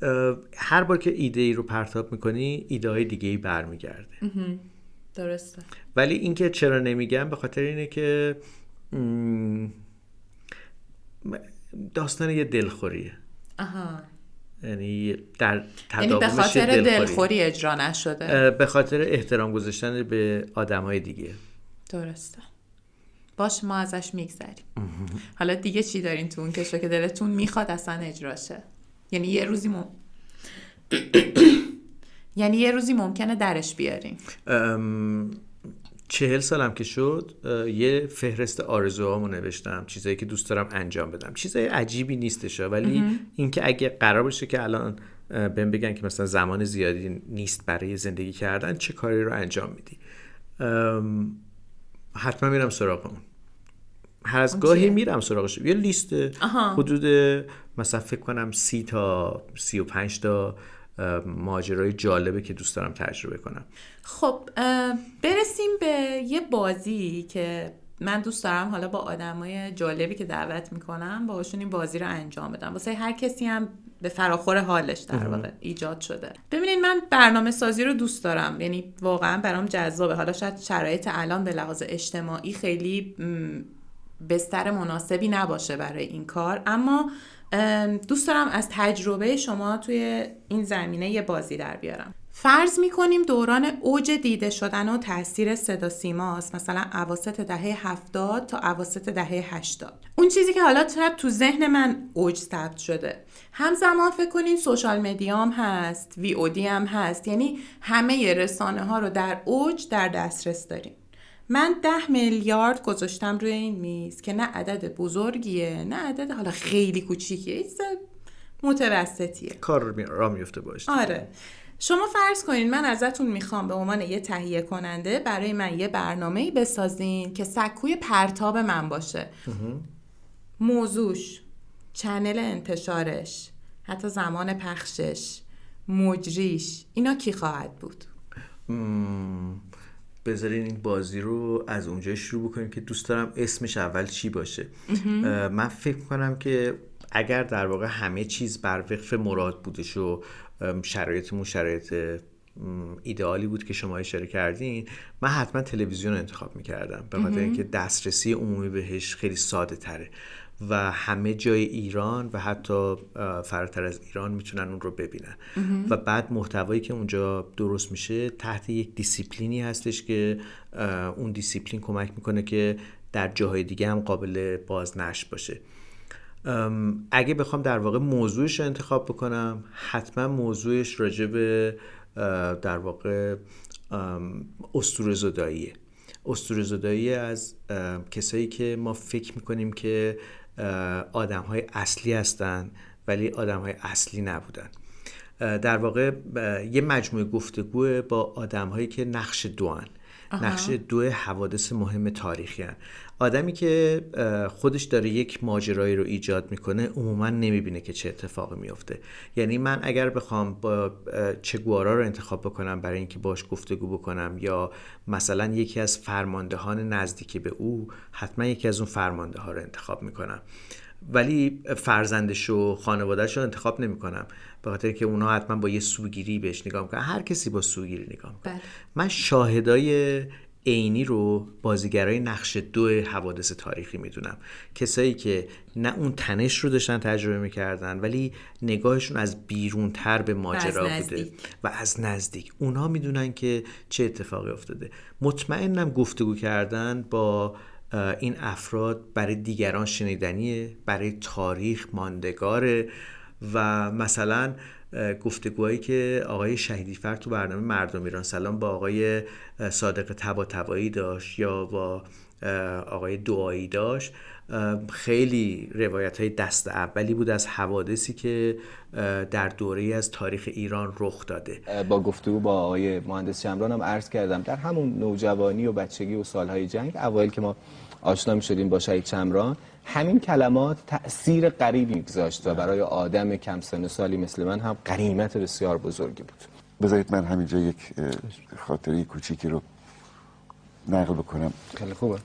A: هر بار که ایده ای رو پرتاب میکنی ایده های دیگه ای برمیگرده.
B: درسته.
A: ولی این که چرا نمیگم به خاطر اینه که داستان یه دلخوریه. یعنی در تداومش
B: به خاطر دلخوری اجرا نشده،
A: به خاطر احترام گذاشتن به آدم‌های دیگه.
B: درسته. باش، ما ازش میگذریم. حالا دیگه چی دارین تو اون کشو که دلتون میخواد اصلا اجرا شه؟ یعنی یه روزی ممکنه درش بیارین.
A: 40 سالم که شد یه فهرست آرزوهامو نوشتم، چیزایی که دوست دارم انجام بدم. چیزای عجیبی نیستش، ولی اینکه اگه قرار باشه که الان بهم بگن که مثلا زمان زیادی نیست برای زندگی کردن، چه کاری رو انجام میدی؟ حتما میرم سراغ اون. هر از گاهی میرم سراغش. یه لیست حدود مثلا فکر کنم 30 تا 35 تا ماجرای جالبه که دوست دارم تجربه کنم.
B: خب برسیم به یه بازی که من دوست دارم حالا با آدمای جالبی که دعوت میکنم باهاشون این بازی رو انجام بدم، واسه هر کسی هم به فراخور حالش در واقع ایجاد شده. ببینید من برنامه سازی رو دوست دارم، یعنی واقعا برام جذابه. حالا شاید شرایط الان به لحاظ اجتماعی خیلی بستر مناسبی نباشه برای این کار، اما دوست دارم از تجربه شما توی این زمینه یه بازی در بیارم. فرض میکنیم دوران اوج دیده شدن و تاثیر صدا سیماست، مثلا اواسط دهه 70 تا اواسط دهه 80. اون چیزی که حالا تو ذهن من اوج ثبت شده. همزمان فکر کنین سوشال مدیا هم هست، وی او دی هم هست، یعنی همه رسانه ها رو در اوج در دسترس داریم. من 10 میلیارد گذاشتم روی این میز که نه عدد بزرگیه نه عدد حالا خیلی کوچیکیه، ایست متوسطیه،
A: کار را میفته باشه.
B: آره. شما فرض کنین من ازتون میخوام به عنوان یه تهیه کننده برای من یه برنامه‌ای بسازین که سکوی پرتاب من باشه. موضوعش، چنل انتشارش، حتی زمان پخشش، مجریش، اینا کی خواهد بود؟
A: بذارین این بازی رو از اونجا شروع بکنیم که دوست دارم اسمش اول چی باشه. من فکر کنم که اگر در واقع همه چیز بر وفق مراد بودش و شرایطمون شرایط ایدئالی بود که شما اشاره کردین، من حتما تلویزیون رو انتخاب میکردم، به خاطر اینکه دسترسی عمومی بهش خیلی ساده تره و همه جای ایران و حتی فراتر از ایران میتونن اون رو ببینن. و بعد محتوایی که اونجا درست میشه تحت یک دیسیپلینی هستش که اون دیسیپلین کمک میکنه که در جاهای دیگه هم قابل بازنشر باشه. اگه بخوام در واقع موضوعش رو انتخاب بکنم، حتما موضوعش راجع به در واقع اسطوره‌زداییه. اسطوره‌زدایی از کسایی که ما فکر میکنیم که آدم‌های اصلی هستن ولی آدم‌های اصلی نبودن. در واقع یه مجموعه گفتگو با آدم‌هایی که نقش دوان. نقشه 2 حوادث مهم تاریخی هن. آدمی که خودش داره یک ماجرایی رو ایجاد میکنه عموما نمیبینه که چه اتفاقی میفته. یعنی من اگر بخوام با چه گوارا رو انتخاب بکنم برای اینکه باش گفتگو بکنم یا مثلا یکی از فرماندهان نزدیکی به او، حتما یکی از اون فرمانده ها رو انتخاب میکنم، ولی فرزندش و خانواده‌اش رو انتخاب نمی‌کنم، به خاطر که اونا حتما با یه سوگیری بهش نگاه می‌کنن. هر کسی با سوگیری نگاه می‌کنه. من شاهدای عینی رو بازیگرای نقش 2 حوادث تاریخی میدونم، کسایی که نه اون تنش رو داشتن تجربه میکردن ولی نگاهشون از بیرونتر به ماجرا بوده و از نزدیک اونها میدونن که چه اتفاقی افتاده. مطمئنم گفتگو کردن با این افراد برای دیگران شنیدنیه، برای تاریخ ماندگاره. و مثلا گفتگوهایی که آقای شهیدیفر تو برنامه مردم ایران سلام با آقای صادق طباطبایی داشت یا با آقای دعایی داشت، خیلی روایت‌های دست اولی بود از حوادثی که در دوره‌ای از تاریخ ایران رخ داده.
L: با گفتگو با آقای مهندس شمران هم عرض کردم در همون نوجوانی و بچگی و سالهای جنگ اوایل که ما آشنا می‌شدیم با شهید شمران، همین کلمات تأثیر غریبی می‌گذاشت و برای آدم کم سن و سالی مثل من هم غنیمت بسیار بزرگی بود.
M: بذارید من همینجا یک خاطره کوچیکی رو نقل بکنم.
L: خیلی خوبه.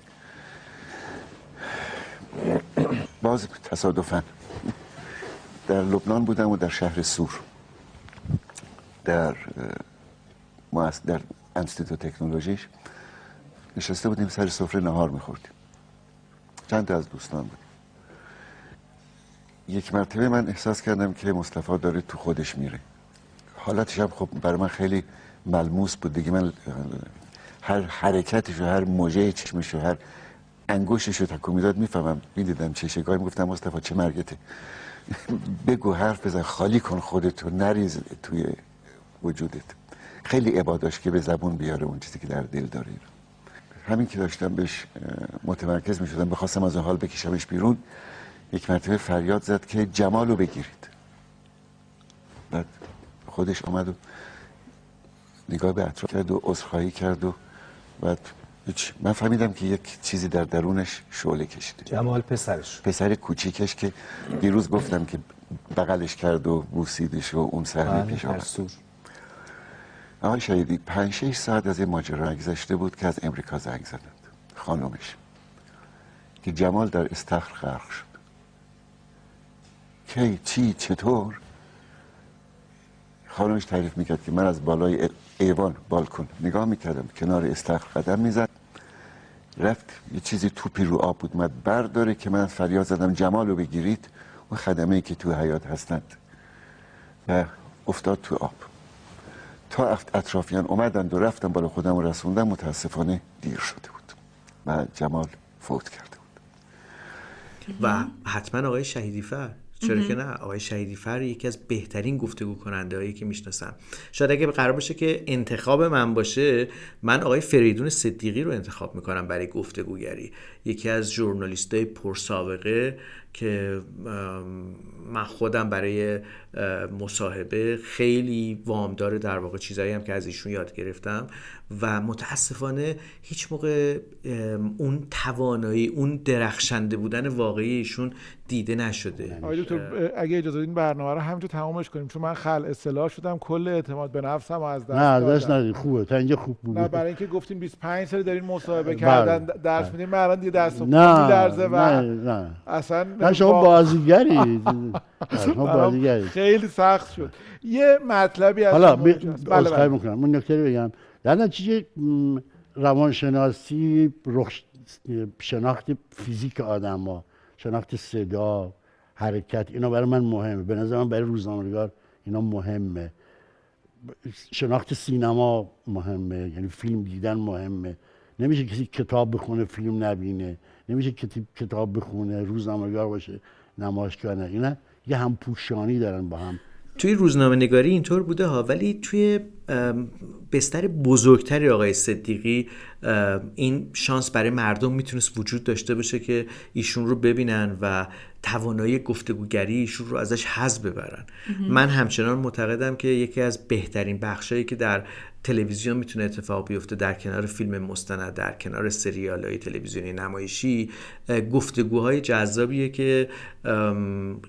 M: باز تصادفاً در لبنان بودم و در شهر سور در انستیتوت تکنولوژیش نشسته بودیم، سر سفره نهار می‌خوردیم. چند تا از دوستان بود. یک مرتبه من احساس کردم که مصطفی داره تو خودش میره. حالتش هم خب برای من خیلی ملموس بود دیگه. من هر حرکتش و هر موجه چشمش و هر انگشتش رو تکون میداد میفهمم، میدیدم چشگاهی میگفتم مصطفی چه مرگته، بگو حرف بزن، خالی کن خودتو، نریز توی وجودت. خیلی عباداش که به زبون بیاره اون چیزی که در دل داره. همین که داشتم بهش متمرکز میشدم، بخواستم از اون حال بکشمش بیرون، یک مرتبه فریاد زد که جمالو بگیرید. بعد خودش آمد و نگاه به اطراف کرد و عذرخواهی کرد و بعد من فهمیدم که یک چیزی در درونش شعله کشیده.
L: جمال پسرش،
M: پسر کوچیکش که دیروز گفتم که بغلش کرد و بوسیدش و اون صحنه پیش آمد. آقای شهیدی 5-6 ساعت از این ماجرا گذشته بود که از امریکا زنگ زدند خانومش که جمال در استخر غرق شد. کی، چی، چطور؟ خانومش تعریف میکرد که من از بالای ایوان بالکن نگاه میکردم، کنار استخر قدم میزد، رفت یه چیزی توپی رو آب بود اومد برداره که من فریاد زدم جمالو بگیرید، اون خدمه‌ای که تو حیاط هستند، و افتاد تو آب. تا اطرافیان اومدند و رفتم بالا خودم و رسوندم، متاسفانه دیر شده بود و جمال فوت کرده بود.
A: و حتما آقای شهیدیفر، چرا که نه، آقای شهیدیفر یکی از بهترین گفتگو کننده هایی که میشناسم. شاید اگه قرار باشه که انتخاب من باشه، من آقای فریدون صدیقی رو انتخاب میکنم برای گفتگوگری. یکی از ژورنالیستای پرسابقه که من خودم برای مصاحبه خیلی وام داره، در واقع چیزایی هم که از ایشون یاد گرفتم و متاسفانه هیچ موقع اون توانایی، اون درخشنده بودن واقعی ایشون دیده نشده.
N: آقای دکتر اگه اجازه بدین برنامه رو همینجا تمامش کنیم، چون من خلع اصطلاح شدم، کل اعتماد به نفسم از دست دادم.
F: نه دست ندید، خوبه تا اینجا خوب بود.
N: نه برای اینکه گفتیم 25 سال دارین مصاحبه کردن درس میدین، من الان دیگه دستم میلرزه و
F: نه
N: اصلا
F: شما بازیگری
N: خیلی سخت شد. یه مطلبی از
F: حالا عذرخواهی میکنم اون نکته رو بگم. در نتیجه روانشناسی، شناخت فیزیک آدم‌ها، شناخت صدا، حرکت، اینا برای من مهمه. به نظر من برای روزنامه‌نگار اینا مهمه. شناخت سینما مهمه، یعنی فیلم دیدن مهمه. نمیشه کسی کتاب بخونه فیلم نبینه، نمیشه کتاب بخونه روزنامه‌نگار باشه نمایشگر نه. اینا یه همپوشانی دارن با هم.
A: توی روزنامه نگاری اینطور بوده ها، ولی توی بستر بزرگتری آقای صدیقی این شانس برای مردم میتونست وجود داشته باشه که ایشون رو ببینن و توانایی گفتگوگری ایشون رو ازش حظ ببرن. من همچنان معتقدم که یکی از بهترین بخشایی که در تلویزیون میتونه اتفاق بیفته در کنار فیلم مستند، در کنار سریال‌های تلویزیونی نمایشی، گفتگوهای جذابیه که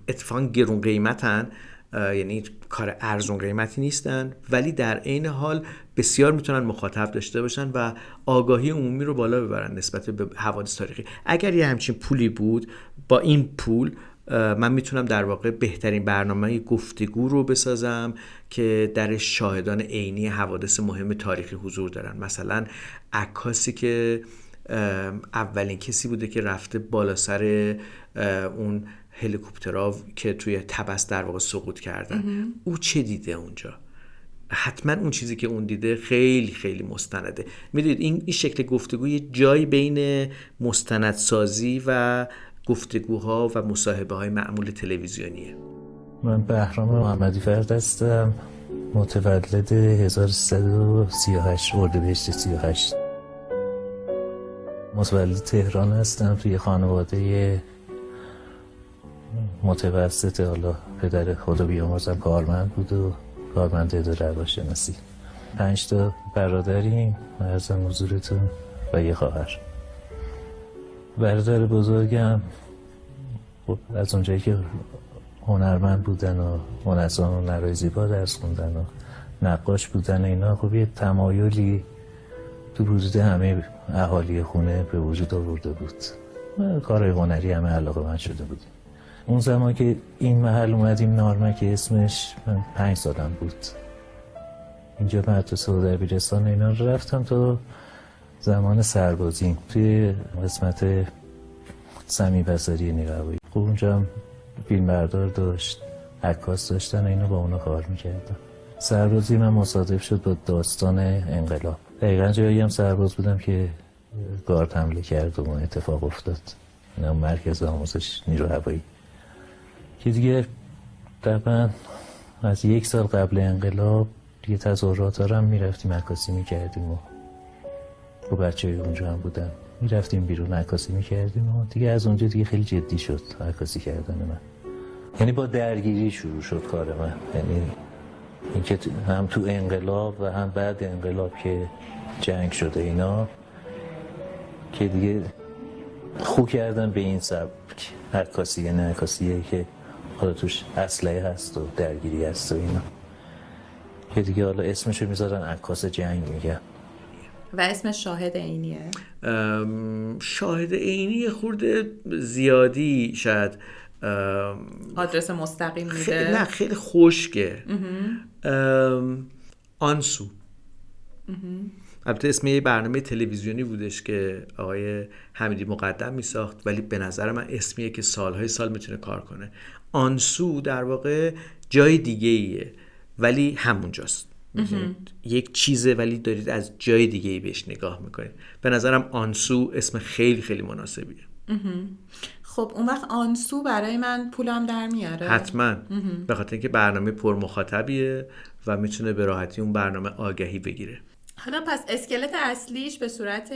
A: اتفاقا گرون قیمتن، یعنی کار ارزون قیمتی نیستن، ولی در عین حال بسیار میتونن مخاطب داشته باشن و آگاهی عمومی رو بالا ببرن نسبت به حوادث تاریخی. اگر یه همچین پولی بود، با این پول من میتونم در واقع بهترین برنامه گفتگو رو بسازم که درش شاهدان عینی حوادث مهم تاریخی حضور دارن. مثلا عکاسی که اولین کسی بوده که رفته بالا سر اون هلیکوپترها که توی طبس در واقع سقوط کردن، او چه دیده اونجا؟ حتما اون چیزی که اون دیده خیلی خیلی مستنده. میدونید این شکل گفتگو یه جایی بین مستندسازی و گفتگوها و مصاحبه های معمول تلویزیونیه.
O: من بهرام محمدی فرد هستم، متولد 1338 اردیبهشت 38. متولد تهران هستم، توی خانواده متوسط. حالا پدر خدا بیامرزم کارمند بود و کارمند اداره روانشناسی. 5 تا برادریم، عرضم حضورتون، و یه خواهر. برادر بزرگم از اونجایی که هنرمند بودن و هنرسان و هنرهای زیبا درس خوندن و نقاش بودن اینا، خب یه تمایلی تو وجود همه اهالی خونه به وجود آورده بود. کارهای هنری همه علاقه من شده بودیم. اون زمان که این محل اومدیم نارمک اسمش، من 5 سالم بود. اینجا مدرسه و دبیرستان اینا رفتم تا زمان سربازیم توی قسمت سمی بصری نقابی. خب اونجا هم فیلمبردار داشت، عکاس داشتن، اینو با اونا کار میکردم. سربازی من مصادف شد با داستان انقلاب. دقیقا جایی هم سرباز بودم که گارد حمله کرد و اتفاق افتاد. اینا مرکز آموزش نیرو هوایی که دیگه طبعا از 1 سال قبل انقلاب دیگه تظاهرات هم میرفتیم عکاسی میکردیم و با بچه های اونجا هم بودن، میرفتیم بیرون عکاسی میکردیم و دیگه از اونجا دیگه خیلی جدی شد عکاسی کردن من. یعنی با درگیری شروع شد کار من، یعنی اینکه هم تو انقلاب و هم بعد انقلاب که جنگ شده اینا که دیگه خو کردن به این سبک عکاسی، یعنی عکاسیه که حالا توش اسلحه هست و درگیری هست و اینا، که دیگه حالا اسمشو میذارن عکاس جنگ میگن.
B: و اسم شاهد عینیه؟
A: شاهد عینی خورده زیادی شاید
B: آدرس مستقیم میده؟
A: نه خیلی خشکه. آنسو. البته اسم یه برنامه تلویزیونی بودش که آقای حمیدی مقدم میساخت، ولی به نظر من اسمیه که سالهای سال میتونه کار کنه. آنسو در واقع جای دیگه ایه ولی همونجاست. یک چیزه ولی دارید از جای دیگه ای بهش نگاه میکنید. به نظرم آنسو اسم خیلی خیلی مناسبیه.
B: خب اون وقت آنسو برای من پولم در میاره؟
A: حتما، به خاطر اینکه برنامه پر مخاطبیه و میتونه به راحتی اون برنامه آگهی بگیره.
B: حالا پس اسکلت اصلیش به صورت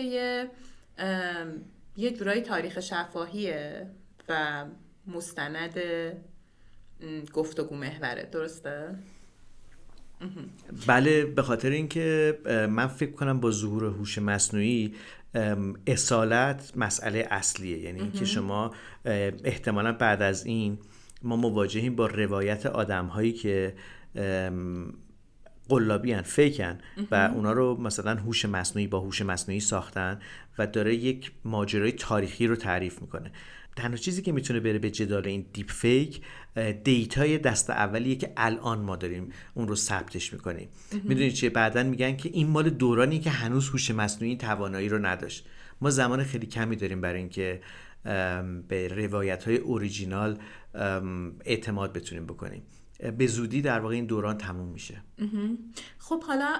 B: یه جورایی تاریخ شفاهیه و مستند گفتگو محوره، درسته؟
A: بله، به خاطر اینکه من فکر کنم با ظهور هوش مصنوعی اصالت مسئله اصلیه. یعنی اینکه شما احتمالاً بعد از این ما مواجهیم با روایت آدم‌هایی که قلابی هن، فیکن و اونا رو مثلا هوش مصنوعی با هوش مصنوعی ساختن و داره یک ماجرای تاریخی رو تعریف میکنه. تنها چیزی که میتونه بره به جدال این دیپ فیک دیتای دست اولیه که الان ما داریم اون رو ثبتش میکنیم. میدونید چیه؟ بعدن میگن که این مال دورانی که هنوز هوش مصنوعی توانایی رو نداشت. ما زمان خیلی کمی داریم برای اینکه به روایت‌های اوریجینال اعتماد بتونیم بکنیم. به زودی در واقع این دوران تموم میشه.
B: خب حالا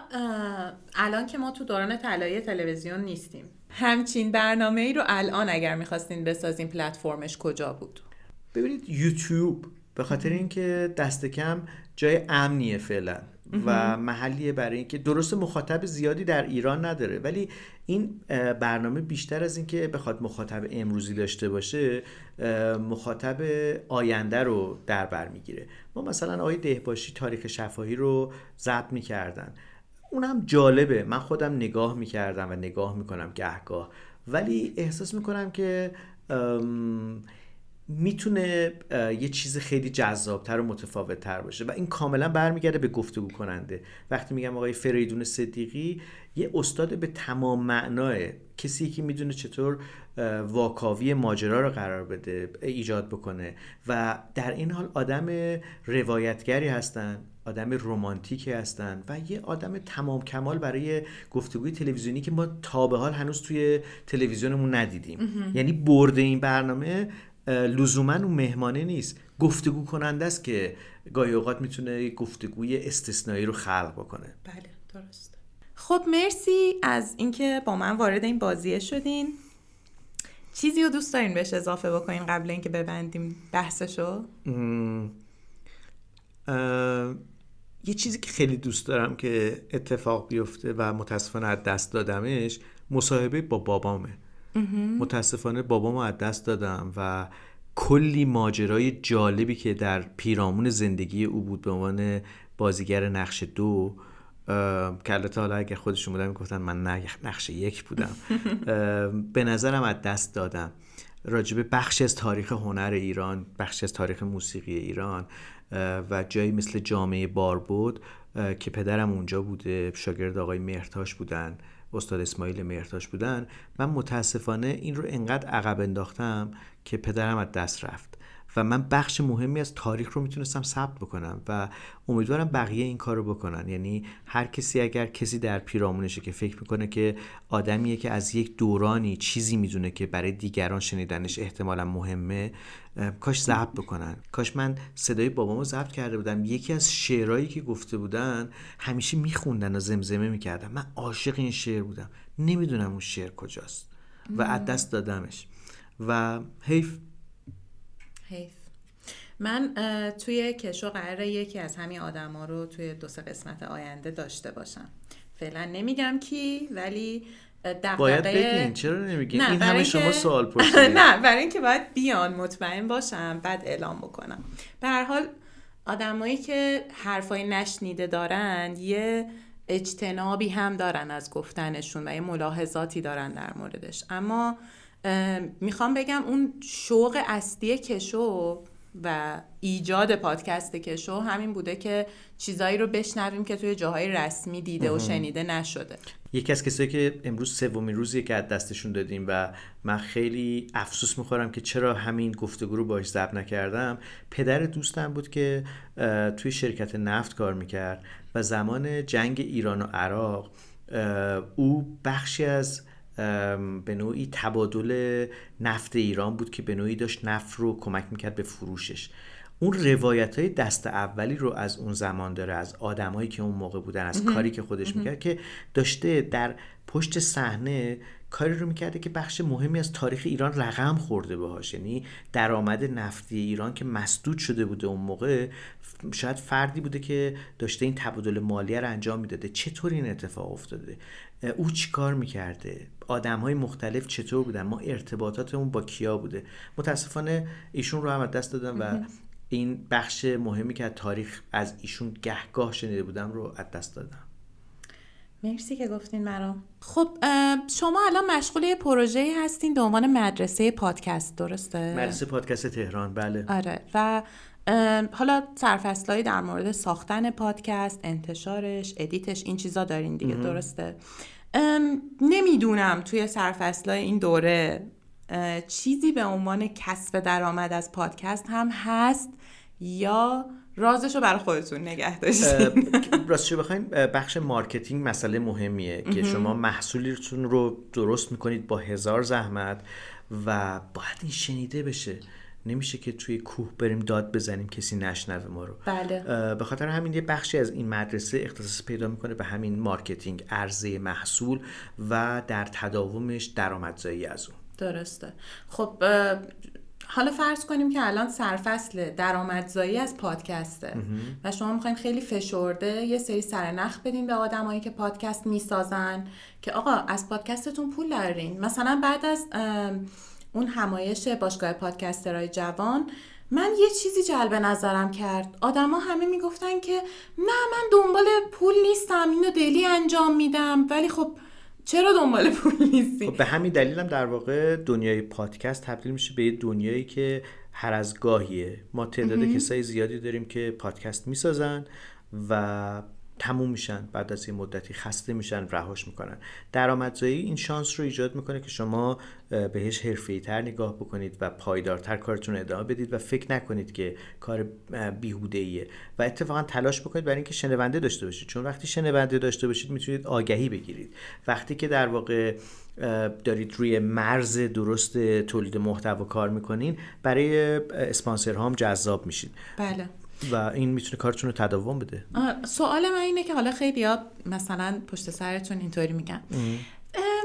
B: الان که ما تو دوران طلایی تلویزیون نیستیم، همچین برنامه‌ای رو الان اگر می‌خواستین بسازین پلتفرمش کجا بود؟
A: ببینید یوتیوب به خاطر اینکه دست کم جای امنیه فعلا و محلیه برای اینکه درست مخاطب زیادی در ایران نداره، ولی این برنامه بیشتر از اینکه بخواد مخاطب امروزی داشته باشه مخاطب آینده رو در بر میگیره. ما مثلا آقای دهباشی تاریخ شفاهی رو ضبط میکردن، اونم جالبه، من خودم نگاه میکردم و نگاه میکنم گهگاه، ولی احساس میکنم که میتونه یه چیز خیلی جذابتر و متفاوت‌تر باشه و این کاملا برمیگرده به گفتگو کننده. وقتی میگم آقای فریدون صدیقی یه استاد به تمام معناه، کسی که میدونه چطور واکاوی ماجرا رو قرار بده، ایجاد بکنه و در این حال آدم روایتگری هستن، آدم رمانتیکی هستن و یه آدم تمام کمال برای گفتگوی تلویزیونی که ما تا به حال هنوز توی تلویزیونمون ندیدیم. یعنی برد این برنامه لزوما اون مهمانه نیست، گفتگو کننده است که گاهی اوقات میتونه گفتگوی استثنایی رو خلق بکنه.
B: بله درست. خب مرسی از اینکه با من وارد این بازیه شدین. چیزی رو دوست دارین بهش اضافه بکنین قبل اینکه ببندیم بحثشو؟
A: یه چیزی که خیلی دوست دارم که اتفاق بیفته و متاسفانه از دست دادمش، مصاحبه با بابامه. متاسفانه بابامو از دست دادم و کلی ماجرای جالبی که در پیرامون زندگی او بود به عنوان بازیگر نقش 2 که البته حالا اگه خودشون بودن میگفتن من نقش 1 بودم به نظرم از دست دادم. راجب بخشی از تاریخ هنر ایران، بخشی از تاریخ موسیقی ایران و جایی مثل جامعه باربود که پدرم اونجا بوده، شاگرد آقای مهرتاش بودن، استاد اسماعیل مهرتاش بودن، من متاسفانه این رو انقدر عقب انداختم که پدرم از دست رفت و من بخش مهمی از تاریخ رو میتونستم ثبت بکنم و امیدوارم بقیه این کار رو بکنن. یعنی هر کسی اگر کسی در پیرامونشه که فکر میکنه که آدمیه که از یک دورانی چیزی میدونه که برای دیگران شنیدنش احتمالا مهمه، کاش ضبط بکنن. کاش من صدای بابامو ضبط کرده بودم، یکی از شعرهایی که گفته بودن همیشه میخوندن و زمزمه میکردم، من عاشق این شعر بودم، نمیدونم اون شعر کجاست و از دست دادمش و حیف.
B: من توی کشو قراره یکی از همین آدما رو توی 2-3 قسمت آینده داشته باشم. فعلا نمیگم کی، ولی
A: باید بگین. چرا نمیگین؟ این همه شما سوال پرسیدید.
B: نه، برای اینکه باید بیان مطمئن باشم بعد اعلام بکنم. به هر حال آدمایی که حرفای نشنیده دارن یه اجتنابی هم دارن از گفتنشون و یه ملاحظاتی دارن در موردش، اما میخوام بگم اون شوق اصلی کشو و ایجاد پادکست کشو همین بوده که چیزایی رو بشنویم که توی جاهای رسمی دیده و شنیده نشده.
A: یکی از کسایی که امروز 3مین روزیه که از دستشون دادیم و من خیلی افسوس میخورم که چرا همین گفتگو رو باهاش ضبط نکردم، پدر دوستم بود که توی شرکت نفت کار میکرد و زمان جنگ ایران و عراق او بخشی از به نوعی تبادل نفت ایران بود که به نوعی داشت نفت رو کمک میکرد به فروشش. اون روایت‌های دست اولی رو از اون زمان داره، از آدمایی که اون موقع بودن، از کاری که خودش میکرد که داشته در پشت صحنه کاری رو میکرده که بخش مهمی از تاریخ ایران رقم خورده باهاش. یعنی درآمد نفتی ایران که مسدود شده بوده اون موقع، شاید فردی بوده که داشته این تبادل مالیه رو انجام میداده. چطور این اتفاق افتاده؟ او چی کار میکرده؟ آدم‌های مختلف چطور بودن؟ ما ارتباطاتمون با کیا بوده؟ متاسفانه ایشون رو هم از دست دادم و این بخش مهمی که از تاریخ از ایشون گهگاه شنیده بودم رو از دست دادم.
B: مرسی که گفتین مرام. خب شما الان مشغول یه پروژه‌ای هستین به عنوان مدرسه پادکست، درسته؟
A: مدرسه پادکست تهران، بله.
B: آره. و حالا سرفصلایی در مورد ساختن پادکست، انتشارش، ادیتش، این چیزا دارین دیگه، درسته؟ نمیدونم توی سرفصلای این دوره چیزی به عنوان کسب درآمد از پادکست هم هست یا رازشو برای خودتون نگه داشتین؟
A: راستش بخواین بخش مارکتینگ مسئله مهمیه که شما محصولتون رو درست میکنید با 1000 زحمت و باید این شنیده بشه. نمیشه که توی کوه بریم داد بزنیم کسی نشنوه ما رو.
B: بله.
A: به خاطر همین یه بخشی از این مدرسه اختصاص پیدا میکنه به همین مارکتینگ، عرضه محصول و در تداومش درآمدزایی از اون.
B: درسته. خب حالا فرض کنیم که الان سرفصل درآمدزایی از پادکسته و شما میخواین خیلی فشرده یه سری سرنخ بدین به آدمایی که پادکست میسازن که آقا از پادکستتون پول دارین. مثلا بعد از اون همایش باشگاه پادکسترهای جوان من یه چیزی جلب نظرم کرد. آدما همه میگفتن که نه من دنبال پول نیستم، اینو دلی انجام میدم. ولی خب چرا دنبال پول نیستی؟
A: خب به همین دلیلم در واقع دنیای پادکست تبدیل میشه به یه دنیایی که هر از گاهیه. ما تعداد کسای زیادی داریم که پادکست میسازن و تموم میشن، بعد از یه مدتی خسته میشن، رهاش میکنن. درآمدزایی این شانس رو ایجاد میکنه که شما بهش حرفه‌ای‌تر نگاه بکنید و پایدارتر کارتون ادامه بدید و فکر نکنید که کار بیهوده‌ایه و اتفاقا تلاش بکنید برای اینکه شنونده داشته باشید، چون وقتی شنونده داشته باشید میتونید آگهی بگیرید. وقتی که در واقع دارید روی مرز درست تولید محتوا کار میکنین، برای اسپانسرها هم جذاب میشید.
B: بله.
A: و این میتونه کارتون رو تداوم بده.
B: سوال من اینه که حالا خیلی‌ها مثلا پشت سرتون اینطوری میگن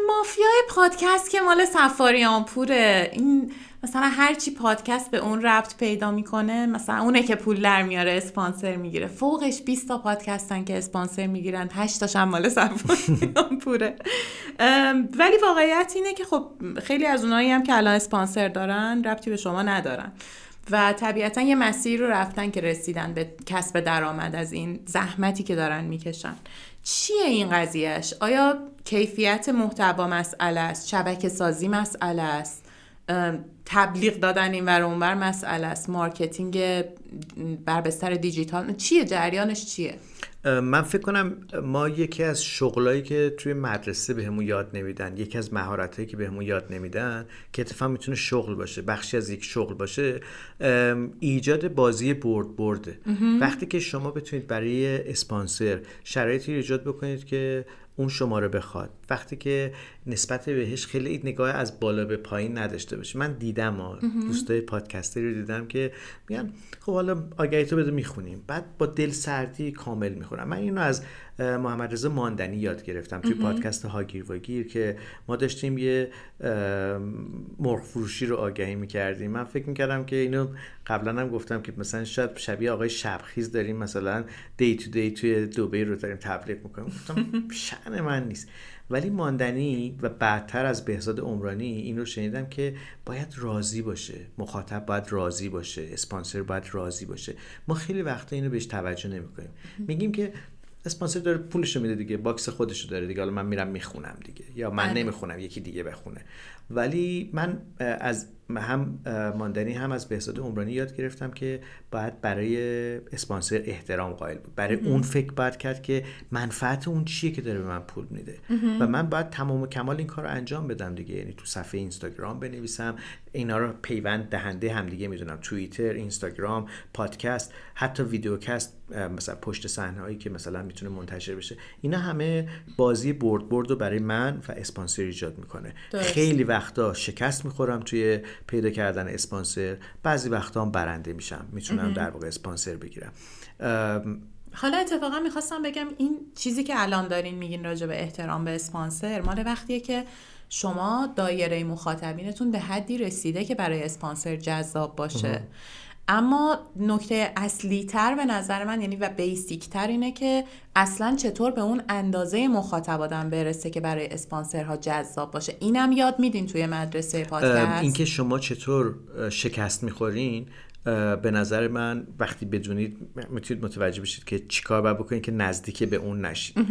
B: مافیای پادکست که مال سفاریان پوره، این مثلا هر چی پادکست به اون ربط پیدا میکنه مثلا اونه که پول در میاره، اسپانسر میگیره. فوقش 20 تا پادکستن که اسپانسر میگیرن، 8 تاش هم مال سفاریان پوره. ولی واقعیت اینه که خب خیلی از اونایی هم که الان اسپانسر دارن ربطی به شما ندارن و طبیعتا یه مسیر رو رفتن که رسیدن به کسب درآمد از این زحمتی که دارن میکشن. چیه این قضیهش؟ آیا کیفیت محتوا مسئله است؟ شبکه سازی مسئله است؟ تبلیغ دادن این ور اون ور مسئله است؟ مارکتینگ بر بستر دیجیتال چیه؟ جریانش چیه؟
A: من فکر کنم ما یکی از شغلایی که توی مدرسه بهمون یاد نمیدن، یکی از مهارتایی که بهمون یاد نمیدن که اتفاقا میتونه شغل باشه، بخشی از یک شغل باشه، ایجاد بازی برده. وقتی که شما بتونید برای اسپانسر شرایطی ایجاد بکنید که اون شما رو بخواد، وقتی که نسبت بهش خیلی نگاه از بالا به پایین نداشته باشه. من دیدم دوستای پادکستری رو دیدم که میگن خب حالا آگهی تو بده میخونیم، بعد با دل سردی کامل میخونم. من اینو از محمد رضا ماندنی یاد گرفتم توی پادکست هاگیر واگیر که ما داشتیم یه مرغ فروشی رو آگهی میکردیم. من فکر میکردم که اینو قبلا هم گفتم که مثلا شاید شبیه آقای شبخیز داریم مثلا دی تو دی توی دبی رو داریم تبلیغ میکنیم. گفتم شأن من نیست. ولی ماندنی و بعدتر از بهزاد عمرانی این رو شنیدم که باید راضی باشه، مخاطب باید راضی باشه، اسپانسر باید راضی باشه. ما خیلی وقتا اینو بهش توجه نمی‌کنیم. میگیم که اسپانسر داره پولشو میده دیگه، باکس خودشو داره دیگه، حالا من میرم میخونم دیگه، یا من نمیخونم یکی دیگه بخونه. ولی من از هم ماندنی هم از بهزاد عمرانی یاد گرفتم که باید برای اسپانسر احترام قائل بود، برای اون فکر باید کرد که منفعت اون چیه که داره به من پول میده و من باید تمام و کمال این کار رو انجام بدم دیگه. یعنی تو صفحه اینستاگرام بنویسم، اینا رو پیوند دهنده هم دیگه میدونم، توییتر، اینستاگرام، پادکست، حتی ویدیوکست، مثلا پشت صحنه هایی که مثلا میتونه منتشر بشه. اینا همه بازی برد رو برای من و اسپانسر ایجاد میکنه. خیلی وقتا شکست میخورم توی پیدا کردن اسپانسر، بعضی وقتا هم برنده میشم، میتونم در واقع اسپانسر بگیرم.
B: حالا اتفاقا میخواستم بگم این چیزی که الان دارین میگین راجع به احترام به اسپانسر مال وقتیه که شما دایره مخاطبینتون به حدی رسیده که برای اسپانسر جذاب باشه. اما نکته اصلی تر به نظر من یعنی و بیسیک تر اینه که اصلا چطور به اون اندازه مخاطب آدم برسه که برای اسپانسرها جذاب باشه. اینم یاد میدین توی مدرسه پادکست؟
A: اینکه شما چطور شکست میخورین به نظر من وقتی بدونید میتونید متوجه بشید که چیکار باید بکنید که نزدیک به اون نشید.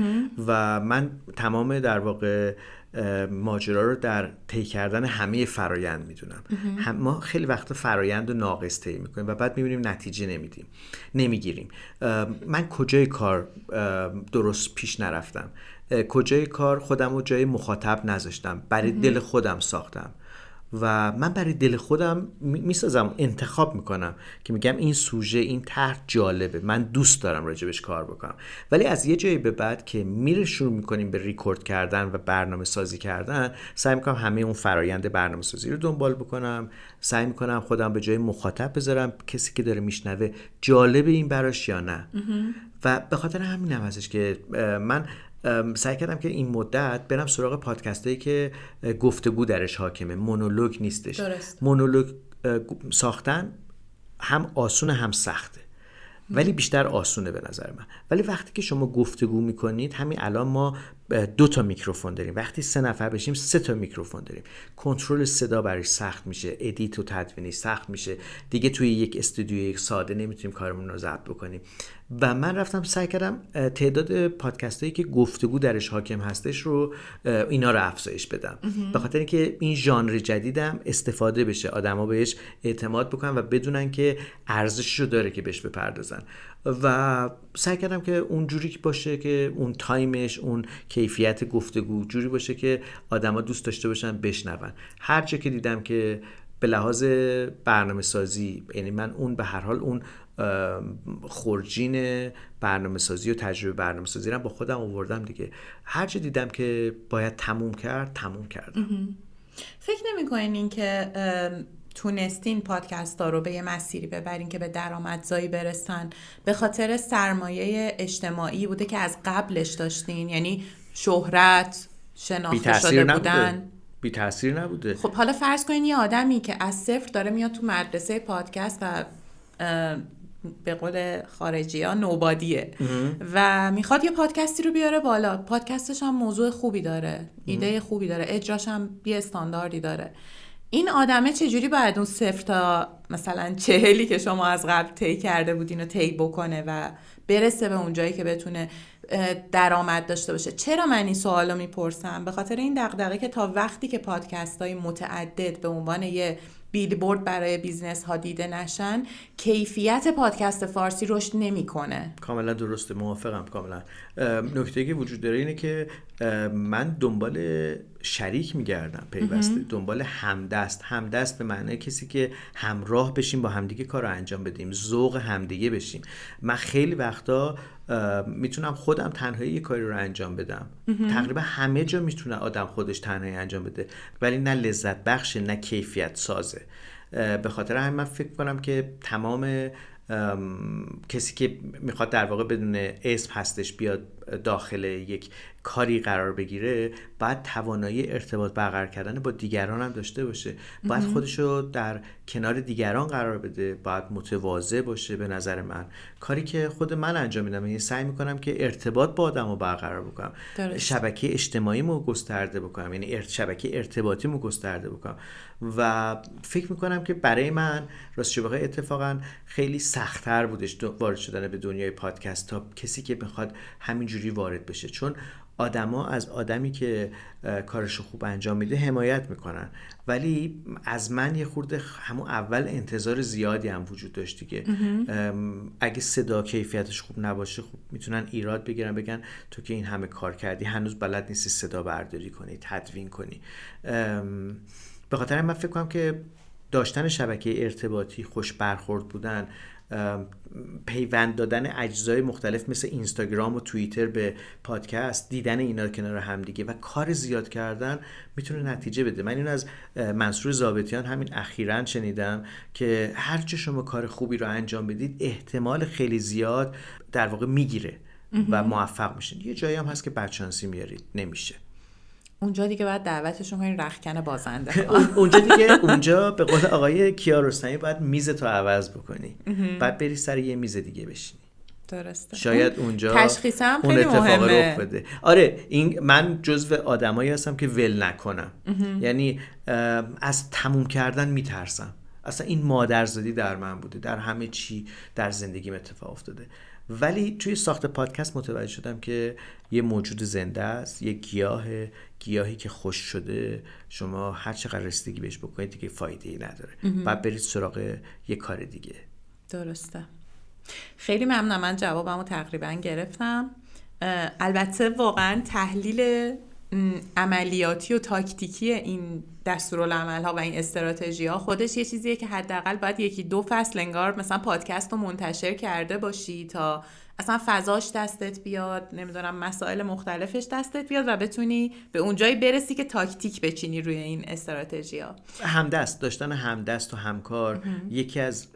A: و من تمام در واقع ماجرا رو در طی کردن همه فرایند میدونم. ما خیلی وقتا فرایند رو ناقص طی میکنیم و بعد میبینیم نتیجه نمیگیریم. من کجای کار درست پیش نرفتم، کجای کار خودم رو جای مخاطب نذاشتم، برای دل خودم ساختم و من برای دل خودم میسازم، انتخاب میکنم که میگم این سوژه، این طرح جالبه، من دوست دارم راجبش کار بکنم. ولی از یه جایی به بعد که میره شروع میکنیم به ریکورد کردن و برنامه سازی کردن، سعی میکنم همه اون فرایند برنامه سازی رو دنبال بکنم، سعی میکنم خودم به جای مخاطب بذارم کسی که داره میشنوه جالبه این براش یا نه. و به خاطر همینم هستش که من سعی کردم که این مدت برم سراغ پادکستایی که گفتگو درش حاکمه، مونولوگ نیستش.
B: درست.
A: مونولوگ ساختن هم آسونه هم سخته، ولی بیشتر آسونه به نظر من. ولی وقتی که شما گفتگو میکنید، همین الان ما 2 میکروفون داریم، وقتی 3 نفر بشیم 3 میکروفون داریم، کنترل صدا برای سخت میشه، ادیت و تدوینی سخت میشه دیگه. توی یک استودیوی ساده نمیتونیم کارمون رو ضبط بکنیم. و من رفتم سعی کردم تعداد پادکست هایی که گفتگو درش حاکم هستش رو اینا رو افزایش بدم، به خاطر اینکه این ژانر جدیدم استفاده بشه، آدما بهش اعتماد بکنن و بدونن که ارزشش رو داره که بهش بپردازن. و سعی کردم که اون جوری که باشه که اون تایمش، اون کیفیت گفتگو جوری باشه که آدما دوست داشته باشن بشنون. هر جا که دیدم که به لحاظ برنامه سازی، یعنی من اون به هر حال اون خورجین برنامه سازی و تجربه برنامه سازی رو با خودم آوردم دیگه، هر جا دیدم که باید تموم کردم.
B: فکر نمی‌کنین این که تونستین پادکست ها رو به یه مسیری ببرین که به درآمدزایی برسن به خاطر سرمایه اجتماعی بوده که از قبلش داشتین؟ یعنی شهرت، شناخته شده بودن؟
A: بی تأثیر نبوده.
B: خب حالا فرض کنین یه آدمی که از صفر داره میاد تو مدرسه پادکست و به قول خارجی ها نوبادیه و میخواد یه پادکستی رو بیاره بالا، پادکستش هم موضوع خوبی داره، ایده خوبی داره، اجراش هم یه استانداردی داره، این آدمه چجوری باید اون 0 تا مثلا 40 که شما از قبل طی کرده بودین رو طی بکنه و برسه به اون جایی که بتونه درآمد داشته باشه؟ چرا من این سوالو میپرسم؟ به خاطر این دغدغه که تا وقتی که پادکست‌های متعدد به عنوان یه بیلبورد برای بیزنس ها دیده نشن، کیفیت پادکست فارسی رشد نمیکنه.
A: کاملا درسته، موافقم کاملا. نکته‌ای که وجود داره اینه که من دنبال شریک میگردم پیوسته، دنبال همدست به معنی کسی که همراه بشیم، با همدیگه کار رو انجام بدیم، ذوق همدیگه بشیم. من خیلی وقتا میتونم خودم تنهایی یه کاری رو انجام بدم، تقریبا همه جا میتونه آدم خودش تنهایی انجام بده، ولی نه لذت بخشه نه کیفیت سازه. به خاطر همین من فکر کنم که تمام کسی که میخواد در واقع بدون اسم هستش بیاد داخل یک کاری قرار بگیره، باید توانایی ارتباط برقرار کردن با دیگران هم داشته باشه، باید خودشو در کنار دیگران قرار بده، باید متواضع باشه. به نظر من کاری که خود من انجام میدم، یعنی سعی میکنم که ارتباط با آدمو برقرار بکنم، شبکه اجتماعیمو گسترده بکنم، یعنی شبکه ارتباطیمو گسترده بکنم. و فکر میکنم که برای من راستش بخوای اتفاقا خیلی سخت‌تر بودش وارد شدن به دنیای پادکست تا کسی که بخواد همینجوری وارد بشه، چون آدما از آدمی که کارشو خوب انجام میده حمایت میکنن، ولی از من یه خورده همون اول انتظار زیادی هم وجود داشت دیگه. اگه صدا کیفیتش خوب نباشه، خوب میتونن ایراد بگیرن، بگن تو که این همه کار کردی هنوز بلد نیستی صدا برداری کنی، تدوین کنی. به خاطر من فکر کنم که داشتن شبکه ارتباطی، خوش برخورد بودن، پیوند دادن اجزای مختلف مثل اینستاگرام و توییتر به پادکست، دیدن اینا کنار هم دیگه و کار زیاد کردن میتونه نتیجه بده. من این از منصور ضابطیان همین اخیراً شنیدم که هر چه شما کار خوبی رو انجام بدید احتمال خیلی زیاد در واقع میگیره و موفق میشین. یه جایی هم هست که بدشانسی میارید نمیشه،
B: اونجا دیگه باید دعوتشون کنین رختکن بازنده.
A: اونجا به قول آقای کیارستمی باید میزتو عوض بکنی، بعد بری سر یه میز دیگه بشینی.
B: درسته.
A: شاید اونجا
B: تشخیصم
A: اون
B: خیلی
A: اتفاق
B: مهمه.
A: رخ بده. آره، این من جزو آدمایی هستم که ول نکنم، یعنی از تموم کردن میترسم. اصلا این مادرزادی در من بوده، در همه چی در زندگیم اتفاق افتاده، ولی توی ساخت پادکست متوجه شدم که یه موجود زنده است، یه گیاهی که خوش شده، شما هر چقدر رسیدگی بهش بکنید دیگه فایده‌ای نداره، بعد برید سراغ یه کار دیگه.
B: درسته. خیلی ممنونم، من جوابمو تقریبا گرفتم. البته واقعا تحلیل عملیاتی و تاکتیکی این دستورالعمل‌ها و این استراتژی‌ها خودش یه چیزیه که حداقل باید 1-2 فصل انگار مثلا پادکست رو منتشر کرده باشی تا اصلا فضاش دستت بیاد، نمیدونم مسائل مختلفش دستت بیاد و بتونی به اون جایی برسی که تاکتیک بچینی روی این استراتژی‌ها.
A: داشتن همدست و همکار یکی از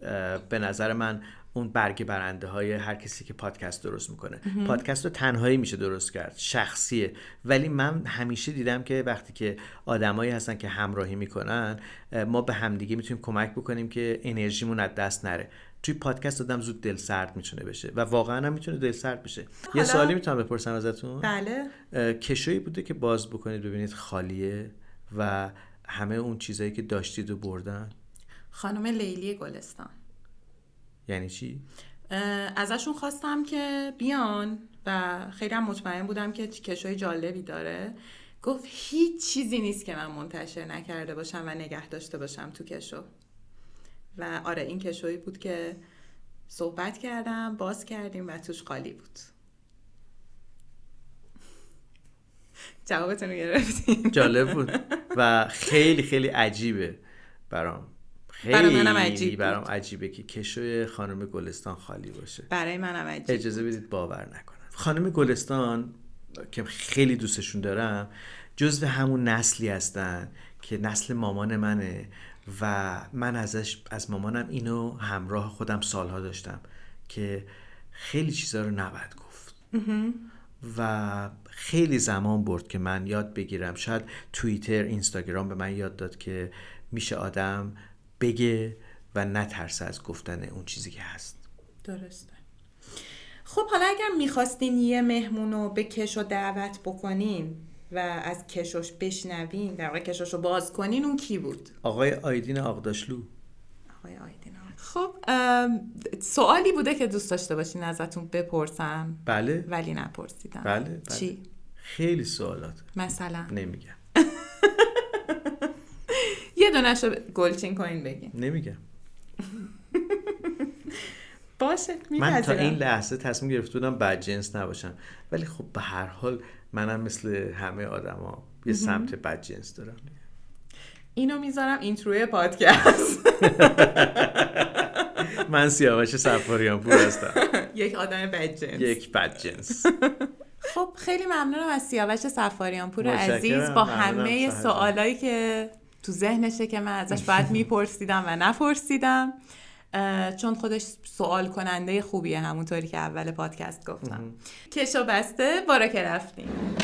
A: به نظر من اون برگ برنده های هر کسی که پادکست درست میکنه. پادکست رو تنهایی میشه درست کرد، شخصیه، ولی من همیشه دیدم که وقتی که آدمایی هستن که همراهی میکنن ما به همدیگه میتونیم کمک بکنیم که انرژیمون از دست نره. توی پادکست آدم زود دل سرد میتونه بشه و واقعا هم میتونه دل سرد بشه. یه سوالی میتونم بپرسم ازتون؟
B: بله.
A: کشویی بوده که باز بکنید ببینید خالیه و همه اون چیزایی که داشتید رو بردن؟
B: خانم لیلی گلستان.
A: یعنی چی؟
B: ازشون خواستم که بیان و خیلی هم مطمئن بودم که کشوی جالبی داره. گفت هیچ چیزی نیست که من منتشر نکرده باشم و نگه داشته باشم تو کشو. و آره این کشویی بود که صحبت کردم، باز کردیم و توش خالی بود. جوابتون رو گرفتیم.
A: جالب بود و خیلی خیلی عجیبه برام.
B: برای منم عجیب
A: برام عجیبه که کشوی خانم گلستان خالی باشه.
B: برای منم عجیب.
A: اجازه بدید باور نکنم. خانم گلستان که خیلی دوستشون دارم جزو همون نسلی هستن که نسل مامان منه و من از مامانم اینو همراه خودم سالها داشتم که خیلی چیزا رو نباید گفت و خیلی زمان برد که من یاد بگیرم. شاید توییتر، اینستاگرام به من یاد داد که میشه آدم بگه و نترسه از گفتن اون چیزی که هست.
B: درسته. خب حالا اگر میخواستین یه مهمونو به کشو دعوت بکنین و از کشوش بشنوین، در واقع کشوشو باز کنین، اون کی بود؟
A: آقای آیدین آغداشلو.
B: آقای آیدین خب سوالی بوده که دوست داشته باشین ازتون بپرسم.
A: بله.
B: ولی نپرسیدم.
A: بله.
B: چی؟
A: خیلی سوالات.
B: مثلا؟
A: نمیگم.
B: یه دونه‌شو گلچین کنین بگین.
A: نمیگم.
B: باشه میپذیرم.
A: من تا این لحظه تصمیم گرفته بودم بدجنس نباشم، ولی خب به هر حال منم مثل همه آدما یه سمت بدجنس دارم.
B: اینو میذارم اینتروی پادکست.
A: من سیاوش صفاریان پور هستم.
B: یک آدم بدجنس.
A: یک بدجنس.
B: خب خیلی ممنونم از سیاوش صفاریان پور عزیز با همه سوالایی که تو ذهنشه که من ازش باید میپرسیدم و نپرسیدم، چون خودش سوال کننده خوبیه همونطوری که اول پادکست گفتم. کشو بسته بارا که رفتیم.